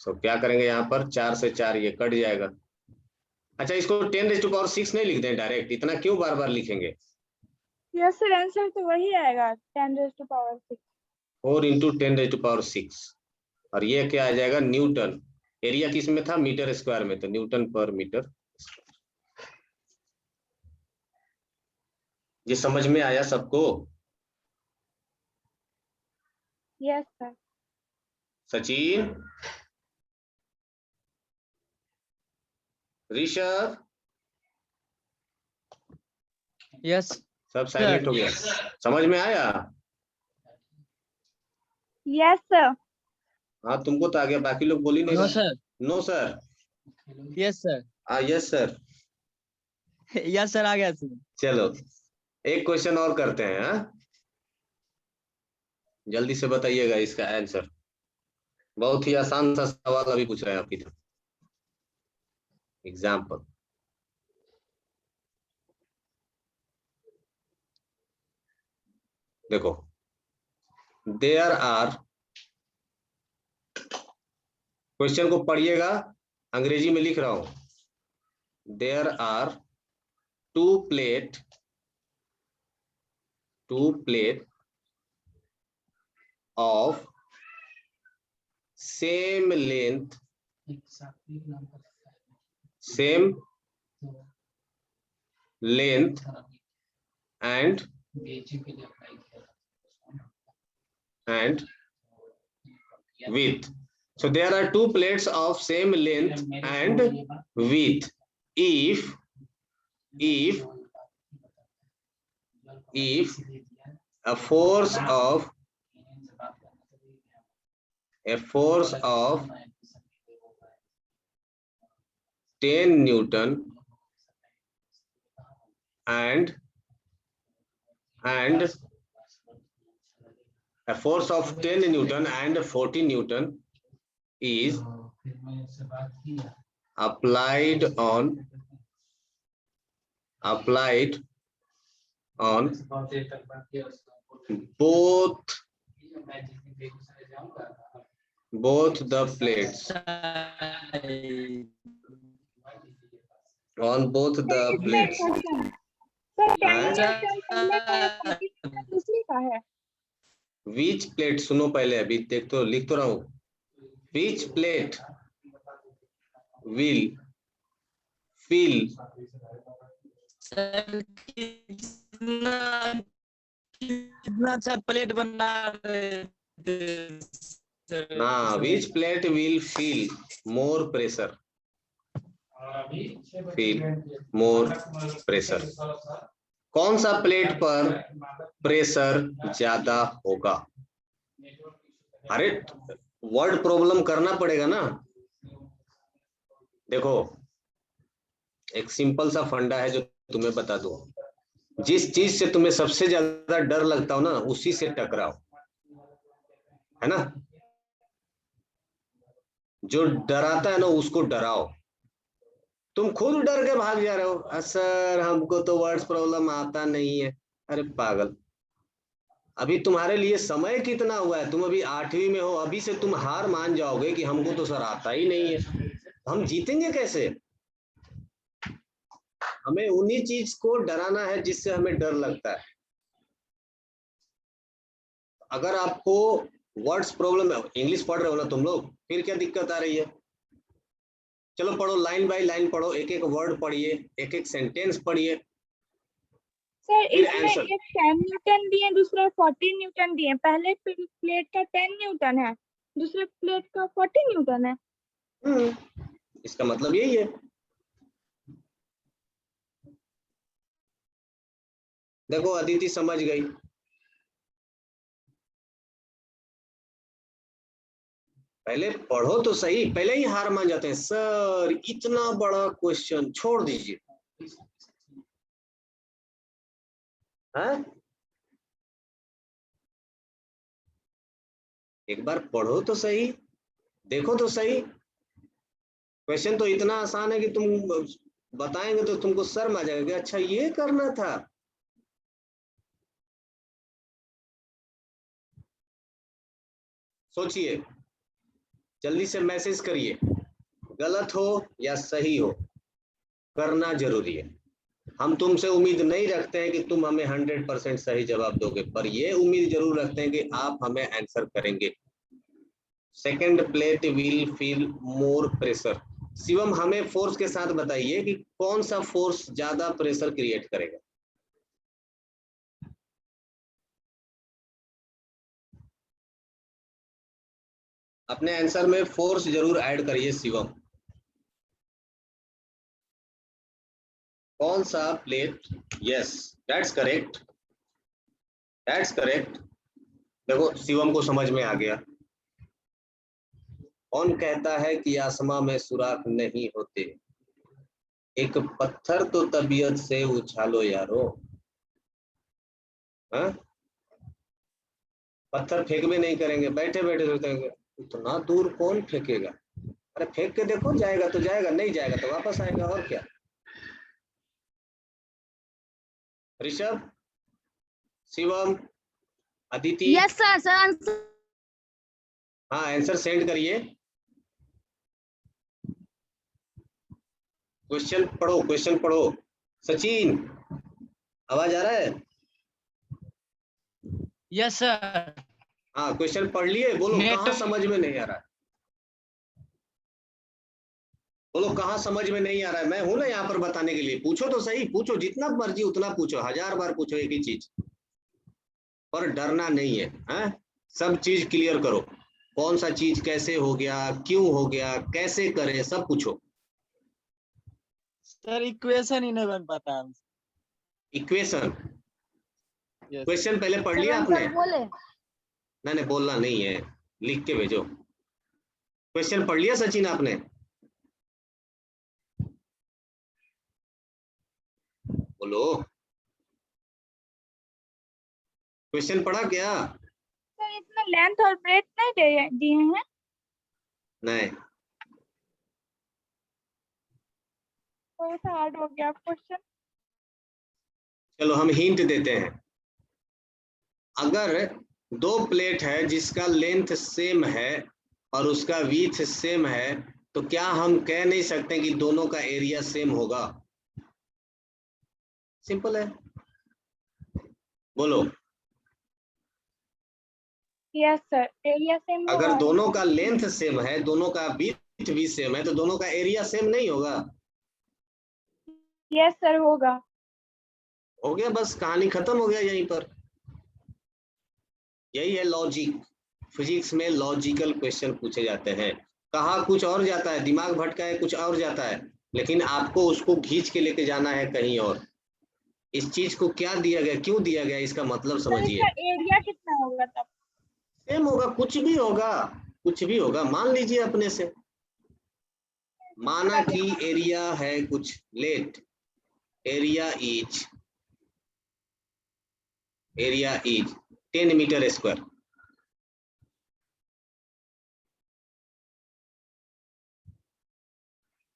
सो क्या करेंगे यहाँ पर 4 से 4 ये कट जाएगा। अच्छा इसको 10⁻6 नहीं लिख दें डायरेक्ट, इतना क्यों बार बार लिखेंगे? यस सर, आंसर तो वही आएगा 10⁻6। 4 × 10⁻6 और ये क्या आ जाएगा न्यूटन। एरिया किस में था? मीटर स्क्वायर में, तो न्यूटन पर मीटर। ये समझ में आया सबको? Yes sir. Sachin, Rishabh, yes सब साइलेंट हो गया। समझ में आया? Yes sir. हाँ तुमको तो आ गया, बाकी लोग बोल ही नहीं नो रहे। Sir. No sir. Yes sir. Yes sir. Yes sir आ गया सर। चलो एक क्वेश्चन और करते हैं। हाँ जल्दी से बताइएगा इसका आंसर। बहुत ही आसान सा सवाल अभी पूछ रहे हैं आपकी तरफ। एग्जाम्पल देखो, देयर आर, क्वेश्चन को पढ़िएगा, अंग्रेजी में लिख रहा हूं। There are two plate of same length and width. So there are two plates of same length and width. If a force of 10 Newton and a force of 10 Newton and 40 Newton is applied on both the plates, on both the plates. दूसरी का है। Which plate, सुनो पहले, अभी देख तो लिख तो रहा हूँ। Which plate will fill कितना अच्छा प्लेट बना रहे थे। ना, which plate will feel more pressure? कौन सा प्लेट पर प्रेशर ज्यादा होगा? अरे वर्ड प्रॉब्लम करना पड़ेगा ना। देखो एक सिंपल सा फंडा है जो तुम्हें बता दूं। जिस चीज से तुम्हें सबसे ज्यादा डर लगता हो ना, उसी से टकराओ, है ना। जो डराता है ना उसको डराओ। तुम खुद डर के भाग जा रहे हो, सर हमको तो वर्ड्स प्रॉब्लम आता नहीं है। अरे पागल, अभी तुम्हारे लिए समय कितना हुआ है? तुम अभी 8वीं में हो, अभी से तुम हार मान जाओगे कि हमको तो सर आता ही नहीं है। हम जीतेंगे कैसे? हमें उन्हीं चीज को डराना है जिससे हमें डर लगता है। अगर आपको वर्ड्स प्रॉब्लम है, इंग्लिश पढ़ रहे हो ना तुम लोग, फिर क्या दिक्कत आ रही है? चलो पढ़ो, लाइन बाय लाइन पढ़ो, एक एक वर्ड पढ़िए, एक एक सेंटेंस पढ़िए। सर इसमें एक 10 न्यूटन दिए, दूसरा 40 न्यूटन दिए। पहले प्लेट का 10 न्यूटन है, दूसरे प्लेट का 40 न्यूटन है। इसका मतलब यही है। देखो अदिति समझ गई। पहले पढ़ो तो सही, पहले ही हार मान जाते हैं, सर इतना बड़ा क्वेश्चन छोड़ दीजिए। हाँ? एक बार पढ़ो तो सही, देखो तो सही। क्वेश्चन तो इतना आसान है कि तुम बताएंगे तो तुमको शर्म आ जाएगा, अच्छा ये करना था। सोचिए, जल्दी से मैसेज करिए, गलत हो या सही हो करना जरूरी है। हम तुमसे उम्मीद नहीं रखते हैं कि तुम हमें 100% सही जवाब दोगे, पर ये उम्मीद जरूर रखते हैं कि आप हमें आंसर करेंगे। Second plate will feel more pressure. Shivam हमें फोर्स के साथ बताइए कि कौन सा फोर्स ज्यादा प्रेशर क्रिएट करेगा। अपने आंसर में फोर्स जरूर ऐड करिए शिवम। कौन सा plate, yes that's correct, that's correct. देखो शिवम को समझ में आ गया। कौन कहता है कि आसमां में सुराख नहीं होते, एक पत्थर तो तबीयत से उछालो यारो। हाँ, पत्थर फेंक भी नहीं करेंगे, बैठे बैठे सोचेंगे इतना दूर कौन फेंकेगा, अरे फेंक के देखो, जाएगा तो जाएगा, नहीं जाएगा तो वापस आएगा, और क्या। Rishabh, Shivam, Aditi, yes sir, sir answer. हाँ आंसर सेंड करिए। क्वेश्चन पढ़ो, क्वेश्चन पढ़ो। सचिन आवाज आ रहा है? Yes sir. हाँ क्वेश्चन पढ़ लिए, बोलो नेट- कहाँ समझ में नहीं आ रहा है, बोलो कहाँ समझ में नहीं आ रहा है। मैं हूं ना यहाँ पर बताने के लिए, पूछो तो सही, पूछो जितना मर्जी उतना पूछो, 1000 बार पूछो एक ही चीज, पर डरना नहीं है। हाँ? सब चीज क्लियर करो, कौन सा चीज कैसे हो गया, क्यों हो गया, कैसे करें, सब पूछो। सर इक्वेशन ही नहीं बन पाता हमसे। इक्वेशन, यस क्वेश्चन पहले पढ़ सर लिया आपने? आंसर बोले। नहीं बोलना नहीं है, लिख के भेजो। क्वेश्चन पढ़ लिया सचिन आपने? बोलो, क्वेश्चन पढ़ा क्या? सर इसमें लेंथ और ब्रेथ नहीं दिए हैं। नहीं, थोड़ा सा हार्ड हो गया क्वेश्चन। चलो हम हिंट देते हैं। अगर दो प्लेट है जिसका लेंथ सेम है और उसका विड्थ सेम है, तो क्या हम कह नहीं सकते कि दोनों का एरिया सेम होगा? सिंपल है, बोलो। यस सर, एरिया सेम अगर होगा। दोनों का लेंथ सेम है, दोनों का विड्थ भी सेम है, तो दोनों का एरिया सेम नहीं होगा? यस सर होगा। हो गया, बस कहानी खत्म हो गया यहीं पर। यही है लॉजिक, फिजिक्स में लॉजिकल क्वेश्चन पूछे जाते हैं। कहा कुछ और जाता है, दिमाग भटका है कुछ और जाता है, लेकिन आपको उसको खींच के लेके जाना है कहीं और। इस चीज को क्या दिया गया, क्यों दिया गया, इसका मतलब सर समझिए। इसका एरिया कितना होगा तब? सेम होगा, कुछ भी होगा, कुछ भी होगा। मान लीजिए अपने से, माना कि एरिया है कुछ, let area is 10 metre square.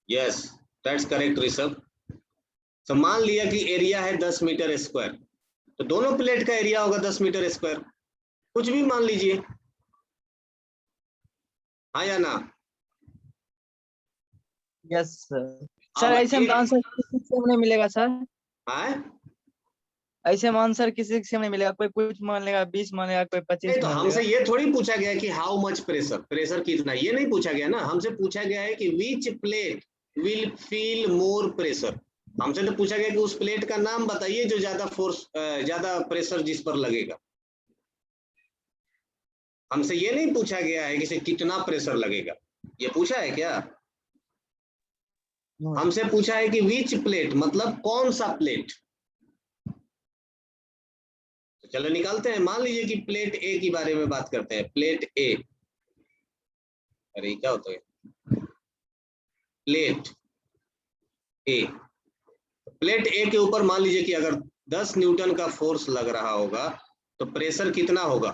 Yes that's correct Rishabh. तो मान लिया कि एरिया है 10 मीटर स्क्वायर, तो दोनों प्लेट का एरिया होगा 10 मीटर स्क्वायर, कुछ भी मान लीजिए, हाँ या ना? Yes sir. सर अब ऐसे में एक, आंसर किसी से नहीं मिलेगा सर। हाँ ऐसे में आंसर किसी से नहीं मिलेगा, कोई कुछ मान लेगा 20 मान लेगा, कोई 25 नहीं, तो मान हमसे लेगा। ये थोड़ी पूछा गया कि हाउ मच प्रेशर, प्रेशर कितना, ये नहीं पूछा गया ना। हमसे पूछा गया है कि which plate will feel more pressure. हमसे तो पूछा गया कि उस प्लेट का नाम बताइए जो ज्यादा फोर्स, ज्यादा प्रेशर जिस पर लगेगा। हमसे ये नहीं पूछा गया है कि इसे कितना प्रेशर लगेगा, ये पूछा है क्या? हमसे पूछा है कि विच प्लेट, मतलब कौन सा प्लेट। तो चलो निकालते हैं। मान लीजिए कि प्लेट ए की बारे में बात करते हैं। प्लेट ए, अरे क्या होता है, प्लेट ए, प्लेट ए के ऊपर मान लीजिए कि अगर 10 न्यूटन का फोर्स लग रहा होगा, तो प्रेशर कितना होगा?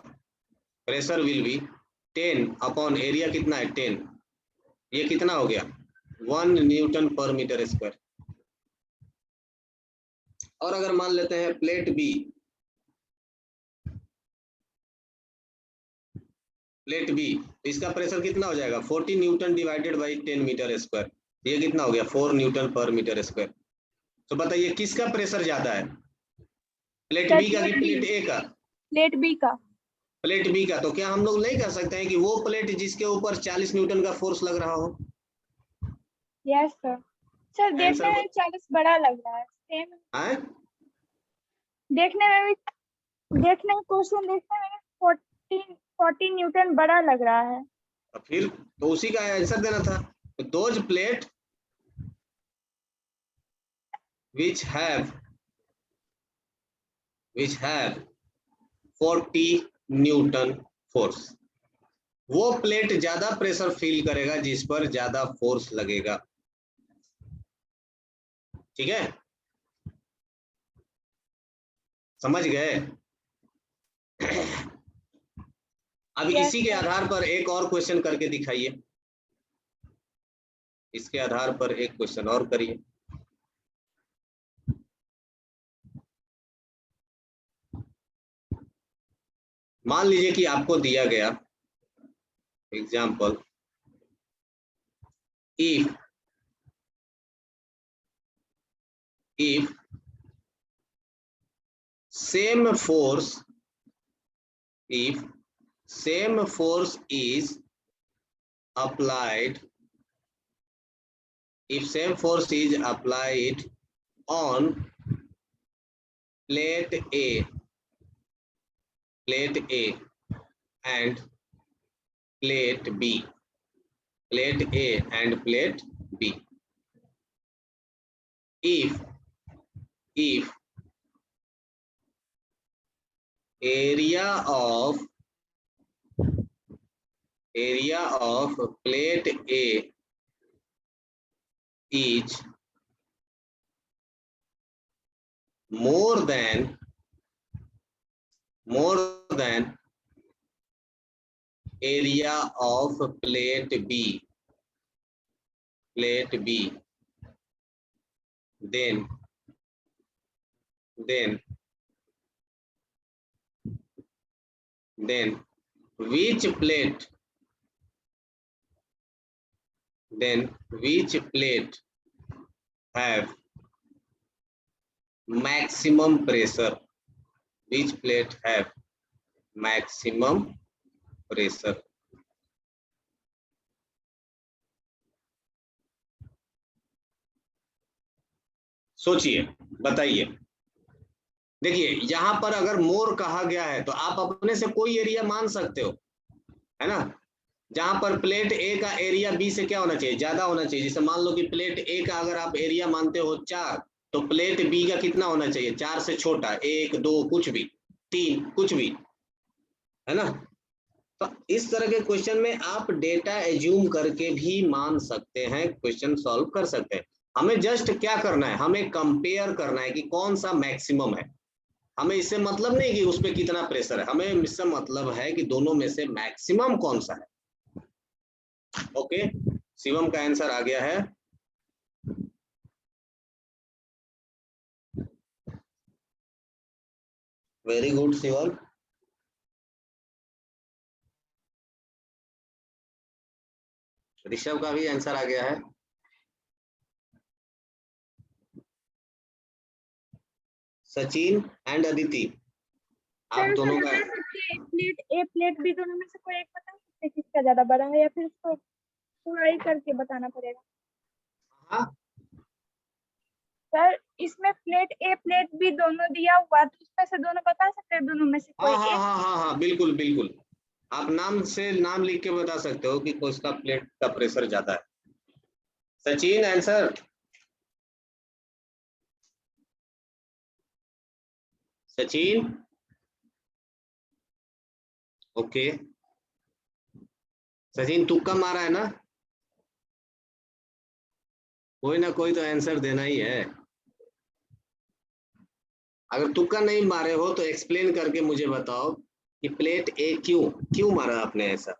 Pressure will be 10 upon area कितना है 10, ये कितना हो गया 1 न्यूटन पर मीटर स्क्वायर। और अगर मान लेते हैं प्लेट बी, प्लेट बी, तो इसका प्रेशर कितना हो जाएगा 40 newton divided by 10 metre square, ये कितना हो गया 4 न्यूटन पर मीटर स्क्वायर। तो बताइए किसका प्रेशर ज्यादा है, प्लेट बी का कि प्लेट ए का? प्लेट बी का। प्लेट बी का। तो क्या हम लोग नहीं कह सकते हैं कि वो प्लेट जिसके ऊपर 40 न्यूटन का फोर्स लग रहा हो? Yes sir. सर देखने Answer में 40 बड़ा लग रहा है, सेम हैं? देखने में भी, देखने में क्वेश्चन देखने में 40 न्यूटन बड़ा लग रहा है। तो फिर तो उसी का आंसर देना था। Those plate which have 40 Newton force, वो प्लेट ज्यादा प्रेशर फील करेगा जिस पर ज्यादा फोर्स लगेगा। ठीक है, समझ गए? अब Yes, इसी के sir. आधार पर एक और क्वेश्चन करके दिखाइए, इसके आधार पर एक क्वेश्चन और करिए। मान लीजिए कि आपको दिया गया example, if same force is applied on plate A and plate B, if area of plate A is more than area of plate B, then which plate have maximum pressure? Which plate have maximum pressure? सोचिए, बताइए। देखिए यहां पर अगर मोर कहा गया है तो आप अपने से कोई एरिया मान सकते हो, है ना? जहां पर प्लेट ए का एरिया बी से क्या होना चाहिए, ज्यादा होना चाहिए। जैसे मान लो कि प्लेट ए का अगर आप एरिया मानते हो 4, तो प्लेट बी का कितना होना चाहिए, 4 से छोटा, 1 2 कुछ भी, 3 कुछ भी, है ना? तो इस तरह के क्वेश्चन में आप डेटा एज्यूम करके भी मान सकते हैं, क्वेश्चन सॉल्व कर सकते हैं। हमें जस्ट क्या करना है, हमें कंपेयर करना है कि कौन सा मैक्सिमम है। हमें इससे मतलब नहीं कि उस पर कितना प्रेशर है, हमें इससे मतलब है कि दोनों में से मैक्सिमम कौन सा है। ओके, शिवम का आंसर आ गया है। Very good Shivam. ऋषभ का भी आंसर आ गया है। सचिन एंड अदिति, आप दोनों का प्लेट ए प्लेट बी दोनों में से कोई एक बता सकते हैं किसका ज्यादा बड़ा है, या फिर इसको पूरा ही करके बताना पड़ेगा? हाँ सर इसमें प्लेट ए प्लेट बी दोनों दिया हुआ, तो उसमें से दोनों बता सकते हैं, दोनों में से कोई हाँ एक? हाँ हाँ हाँ बिल्कुल बिल्कुल, आप नाम से नाम लिख के बता सकते हो कि कौन सा प्लेट का प्रेशर ज्यादा है। सचिन आंसर। सचिन ओके, सचिन तुक्का मारा है ना? कोई ना कोई तो आंसर देना ही है। अगर तुक्का नहीं मारे हो तो एक्सप्लेन करके मुझे बताओ कि प्लेट ए क्यों मारा आपने ऐसा,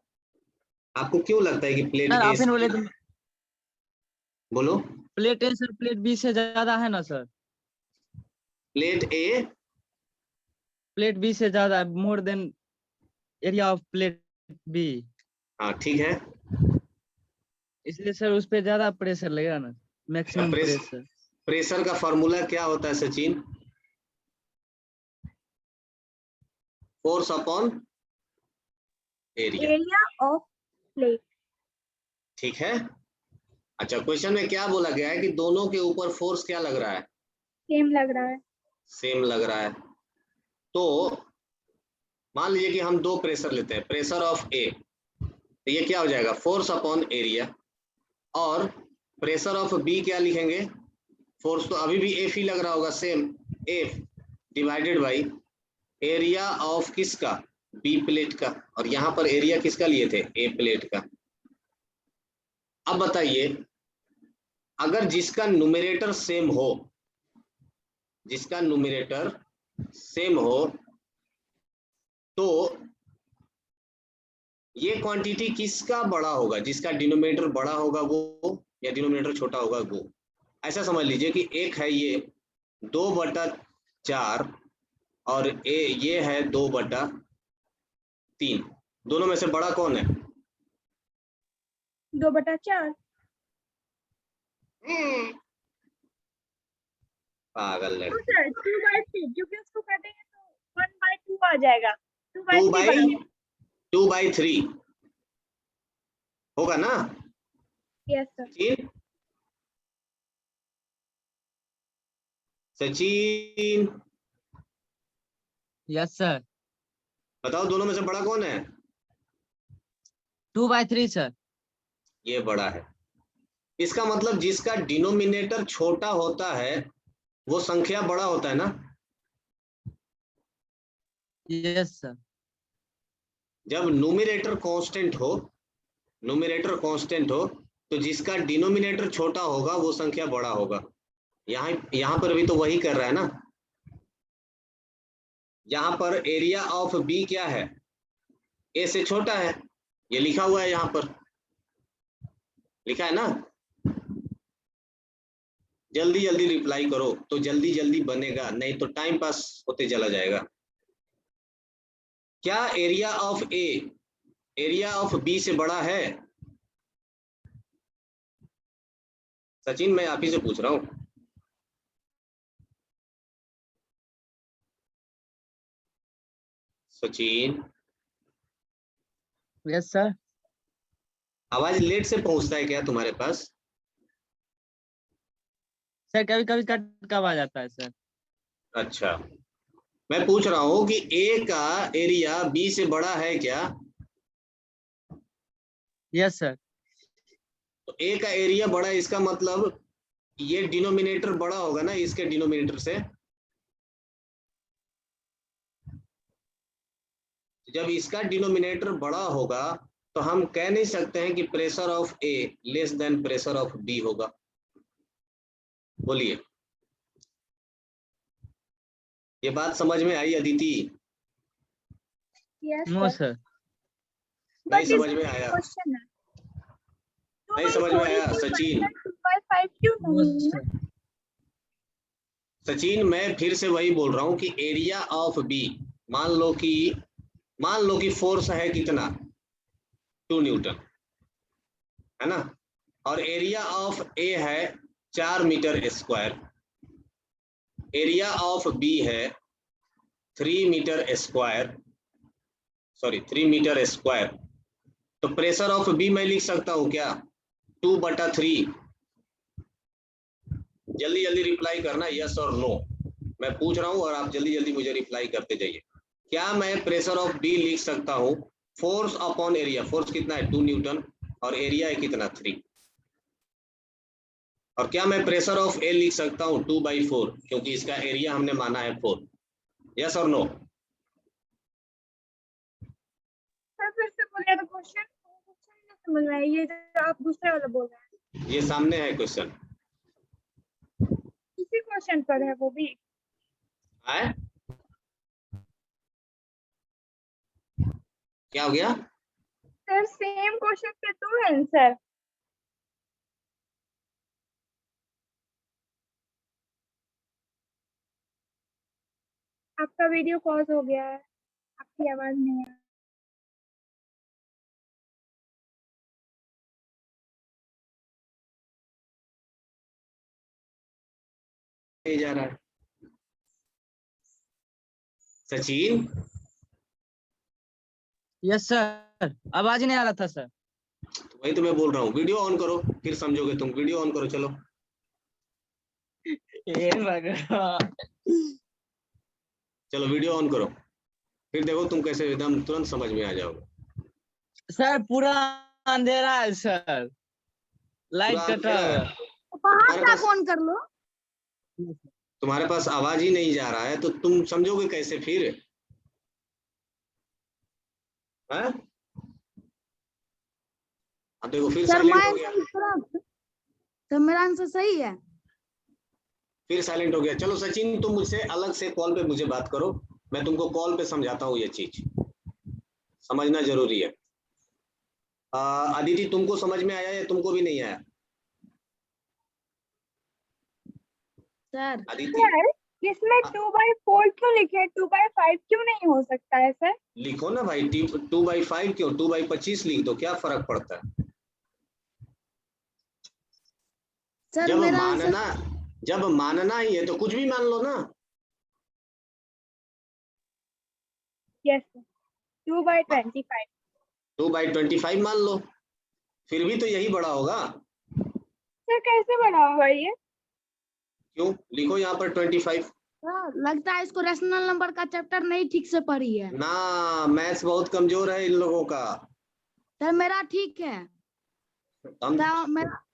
आपको क्यों लगता है कि प्लेट सर ए? आप ही बोले तो बोलो। प्लेट ए सर प्लेट बी से ज्यादा है ना सर? प्लेट बी से ज्यादा है, more than area of plate B, हाँ ठीक है। इसलिए सर उस पे ज्यादा प्रेशर लगेगा ना, मैक्सिमम प्रेशर। प्रेशर का फॉर्मूला क्या होता है Sachin? Force upon area. Area of plate. ठीक है। अच्छा, क्वेश्चन में क्या बोला गया है कि दोनों के ऊपर फोर्स क्या लग रहा है? सेम लग रहा है। सेम लग रहा है। तो मान लीजिए कि हम दो प्रेशर लेते हैं, प्रेशर ऑफ ए, तो ये क्या हो जाएगा? Force upon area. और प्रेशर ऑफ बी क्या लिखेंगे? फोर्स तो अभी भी एफ ही लग रहा होगा, same F divided by area of किसका? बी प्लेट का। और यहाँ पर एरिया किसका लिए थे? ए प्लेट का। अब बताइए, अगर जिसका न्यूमरेटर सेम हो, जिसका न्यूमरेटर सेम हो, तो ये क्वांटिटी किसका बड़ा होगा? जिसका डिनोमिनेटर बड़ा होगा वो, या डिनोमिनेटर छोटा होगा वो। ऐसा समझ लीजिए कि एक है ये 2/4 और ये है 2/3। दोनों में से बड़ा कौन है? 2/4। पागल तो लड़की। सर 2/3, क्योंकि उसको काटेंगे तो 1/2 आ जाएगा। 2 2/3 बड़ा है। 2/3 होगा ना? Yes sir. Sachin, Sachin yes sir. बताओ दोनों में से बड़ा कौन है? 2/3 सर। ये बड़ा है। इसका मतलब जिसका डिनोमिनेटर छोटा होता है वो संख्या बड़ा होता है ना? Yes sir. जब न्यूमरेटर कांस्टेंट हो, न्यूमरेटर कांस्टेंट हो, तो जिसका डिनोमिनेटर छोटा होगा वो संख्या बड़ा होगा। यहाँ पर भी तो वही कर रहा है ना। यहाँ पर एरिया ऑफ बी क्या है? ए से छोटा है, ये लिखा हुआ है, यहाँ पर लिखा है ना। जल्दी जल्दी रिप्लाई करो तो जल्दी जल्दी बनेगा, नहीं तो टाइम पास होते चला जाएगा। क्या area of A area of B से बड़ा है? सचिन, मैं आप ही से पूछ रहा हूं। Sachin, yes sir. आवाज लेट से पहुंचता है क्या तुम्हारे पास? सर कभी कभी कट का आवाज आता है सर। अच्छा, मैं पूछ रहा हूं कि ए का एरिया बी से बड़ा है क्या? Yes sir. तो ए का एरिया बड़ा है, इसका मतलब ये डिनोमिनेटर बड़ा होगा ना इसके डिनोमिनेटर से। जब इसका डिनोमिनेटर बड़ा होगा तो हम कह नहीं सकते हैं कि pressure of A less than pressure of B होगा। बोलिए, ये बात समझ में आई Aditi? Yes no sir. Sir. नहीं बट समझ इसमें में एक आया? क्वेश्चन है, नहीं समझ में 2/4 आया इज सचिन? 2/5 क्यों नो नहीं है? सर। सचिन, मैं फिर से वही बोल रहा हूं कि एरिया ऑफ बी, मान लो कि फोर्स है कितना? 2 न्यूटन, है ना? और एरिया ऑफ ए है 4 metre square, area of B है 3 metre square, sorry 3 metre square. तो प्रेशर ऑफ बी मैं लिख सकता हूं क्या? 2/3। जल्दी जल्दी रिप्लाई करना, यस और नो। मैं पूछ रहा हूं और आप जल्दी जल्दी मुझे रिप्लाई करते जाइए। क्या मैं प्रेशर ऑफ बी लिख सकता हूं फोर्स अपॉन एरिया? फोर्स कितना है? 2 न्यूटन, और एरिया है कितना? 3। और क्या मैं प्रेशर ऑफ ए लिख सकता हूं 2/4, क्योंकि इसका एरिया हमने माना है 4? यस और नो? सर फिर से बोलिए तो क्वेश्चन नहीं समझ में आया, ये जो आप दूसरे वाला बोल रहे हैं। ये सामने है क्वेश्चन। इसी क्वेश्चन पर है वो भी। है क्या हो गया? सर सेम क्वेश्चन पे 2 आंसर। आपका वीडियो पॉज हो गया है, आपकी आवाज नहीं आ रही। नहीं जा रहा है। सचिन, यस सर, आवाज नहीं आ रहा था सर। वही तो मैं बोल रहा हूँ, वीडियो ऑन करो फिर समझोगे तुम। वीडियो ऑन करो, चलो हे भगवान। चलो वीडियो ऑन करो, फिर देखो तुम कैसे एकदम तुरंत समझ में आ जाओगे। सर पूरा अंधेरा है सर, लाइट पूरा कटा अंधेरा हुआ है। है। बाहर तुम्हारे से पास फोन कर लो। तुम्हारे पास आवाज ही नहीं जा रहा है तो तुम समझोगे कैसे फिर? हैं? अब देखो फिर सर साइलेंट मैं हो गया, इस तरफ, तो मेरा आंसर सही है। फिर साइलेंट हो गया। चलो सचिन, तुम मुझसे अलग से कॉल पे मुझे बात करो, मैं तुमको कॉल पे समझाता हूँ, ये चीज समझना जरूरी है। अदिति, तुमको समझ में आया या तुमको भी नहीं आया? सर अदिति, सर इसमें 2/4 क्यों लिखे, 2/5 क्यों नहीं हो सकता है सर? लिखो ना भाई, 2/5 क्यों, 2/25 लिख दो, क्या फर्क पड़ता है? सर जब मेरा आंसर मानना ही है तो कुछ भी मान लो ना। Yes sir, 2/25। 2/25 मान लो, फिर भी तो यही बड़ा होगा। सर कैसे बना होगा ये? क्यों? लिखो यहाँ पर 25। सर लगता है इसको रेशनल नंबर का चैप्टर नहीं ठीक से पढ़ी है। ना, मैथ्स बहुत कमजोर है इन लोगों का। सर मेरा ठीक है, हम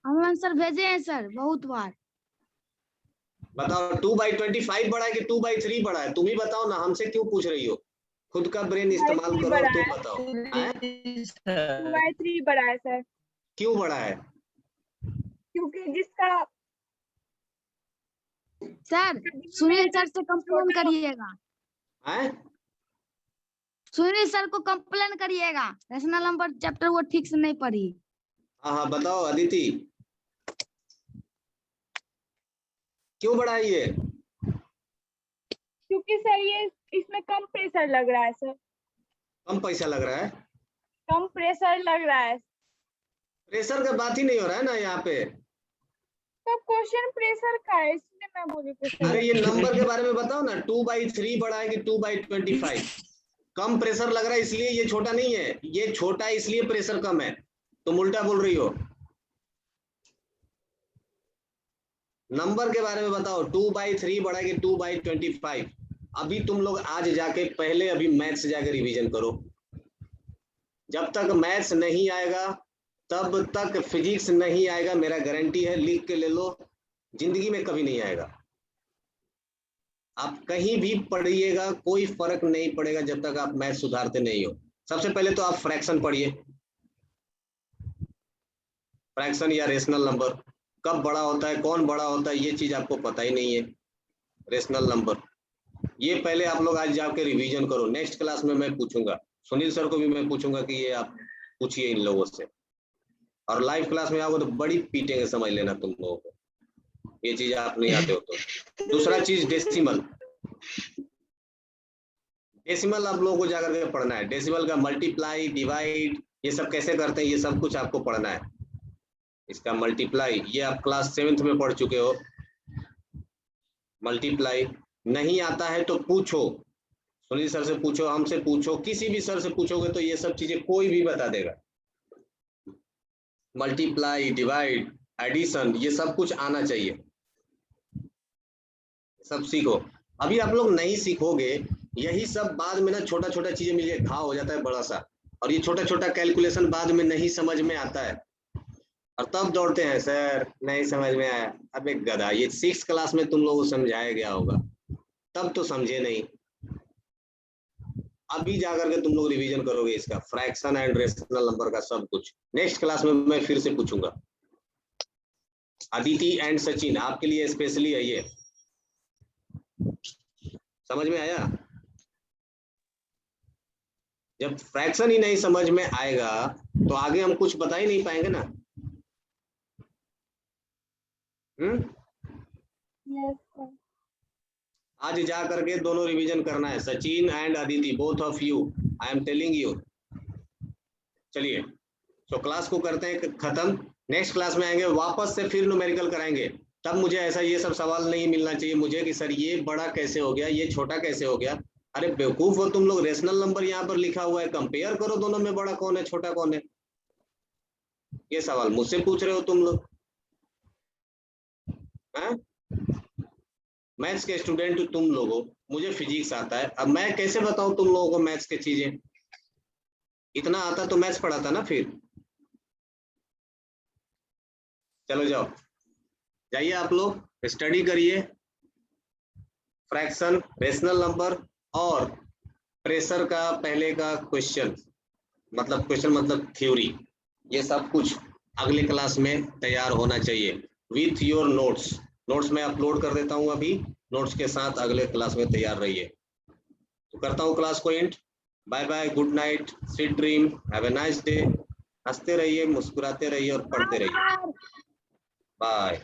हम आंसर भेजे हैं सर बहुत बार। बताओ, 2/25 बड़ा है कि 2/3 बड़ा है? तुम ही बताओ ना, हमसे क्यों पूछ रही हो? खुद का ब्रेन इस्तेमाल 2/3 करो और बड़ा तुम है, बताओ। हैं? सर 2/3 बड़ा है सर, क्यों बड़ा है? क्योंकि जिसका सर सुनील सर से कंप्लेन करिएगा, हैं? सुनील सर को कंप्लेन करिएगा, रेशनल नंबर चैप्टर वो ठीक से नहीं पढ़ी। हाँ हाँ बताओ अदिति, क्यों बड़ा है ये? क्योंकि सर ये इसमें कम प्रेशर लग रहा है सर, कम पैसा लग रहा है? कम प्रेशर लग रहा है। प्रेशर का बात ही नहीं हो रहा है ना यहाँ पे। सब क्वेश्चन प्रेशर का है, इसलिए मैं बोली प्रेशर। अरे ये नंबर के बारे में बताओ ना, 2/3 बड़ा है कि 2/25? कम प्रेशर लग रहा है इसलिए ये छोटा नहीं है, ये छोटा है इसलिए प्रेशर कम है। तुम उल्टा बोल रही हो। नंबर के बारे में बताओ, 2/3 बड़ा है कि 2/25? अभी तुम लोग आज जाके पहले अभी मैथ्स जाके रिवीजन करो। जब तक मैथ्स नहीं आएगा तब तक फिजिक्स नहीं आएगा, मेरा गारंटी है, लिख के ले लो। जिंदगी में कभी नहीं आएगा। आप कहीं भी पढ़िएगा कोई फर्क नहीं पड़ेगा जब तक आप मैथ सुधारते नहीं हो। सबसे पहले तो आप फ्रैक्शन पढ़िए, फ्रैक्शन या रेशनल नंबर कब बड़ा होता है, कौन बड़ा होता है, ये चीज आपको पता ही नहीं है। रेशनल नंबर ये पहले आप लोग आज जाके रिवीजन करो। नेक्स्ट क्लास में मैं पूछूंगा, सुनील सर को भी मैं पूछूंगा कि ये आप पूछिए इन लोगों से, और लाइव क्लास में आओगे तो बड़ी पीटेंगे, समझ लेना तुम लोगों को, ये चीज आप नहीं आते हो तो। दूसरा चीज डेसिमल, डेसिमल आप लोगों को जाकर के पढ़ना है। डेसिमल का मल्टीप्लाई, डिवाइड, ये सब कैसे करते हैं, ये सब कुछ आपको पढ़ना है। इसका मल्टीप्लाई ये आप क्लास 7th में पढ़ चुके हो। मल्टीप्लाई नहीं आता है तो पूछो, सुनील सर से पूछो, हमसे पूछो, किसी भी सर से पूछोगे तो ये सब चीजें कोई भी बता देगा। मल्टीप्लाई, डिवाइड, एडिशन, ये सब कुछ आना चाहिए, सब सीखो। अभी आप लोग नहीं सीखोगे, यही सब बाद में ना छोटा छोटा चीजें मिल घाव हो जाता है बड़ा सा, और ये छोटा छोटा कैलकुलेशन बाद में नहीं समझ में आता है, और तब दौड़ते हैं सर नहीं समझ में आया। अब एक गधा, ये 6th क्लास में तुम लोगों को समझाया गया होगा, तब तो समझे नहीं। अभी जाकर के तुम लोग रिवीजन करोगे इसका, फ्रैक्शन एंड रेशनल नंबर का सब कुछ। नेक्स्ट क्लास में मैं फिर से पूछूंगा। अदिति एंड सचिन आपके लिए स्पेशली है ये, समझ में आया? जब फ्रैक्शन ही नहीं समझ में आएगा तो आगे हम कुछ बता ही नहीं पाएंगे ना। Yes sir. आज जा करके दोनों रिवीजन करना है, Sachin and Aditi, both of you, I am telling you. चलिए तो क्लास को करते हैं खत्म। नेक्स्ट क्लास में आएंगे वापस से, फिर न्यूमेरिकल कराएंगे। तब मुझे ऐसा ये सब सवाल नहीं मिलना चाहिए मुझे कि सर ये बड़ा कैसे हो गया, ये छोटा कैसे हो गया। अरे बेवकूफ हो तुम लोग, रेशनल नंबर यहाँ पर लिखा हुआ है, कंपेयर करो दोनों में बड़ा कौन है छोटा कौन है। ये सवाल मुझसे पूछ रहे हो तुम लोग। मैथ्स के स्टूडेंट तुम लोगों, मुझे फिजिक्स आता है, अब मैं कैसे बताऊं तुम लोगों को मैथ्स के चीजें। इतना आता तो मैथ्स पढ़ाता ना फिर। चलो जाओ, जाइए आप लोग स्टडी करिए फ्रैक्शन, रेशनल नंबर और प्रेशर का पहले का क्वेश्चन मतलब थ्योरी, ये सब कुछ अगले क्लास में तैयार होना चाहिए विथ योर नोट्स। नोट्स मैं अपलोड कर देता हूं अभी, नोट्स के साथ अगले क्लास में तैयार रहिए। तो करता हूं क्लास को end. Bye bye, good night, sweet dream, have a nice day. हंसते रहिए, मुस्कुराते रहिए और पढ़ते रहिए। बाय।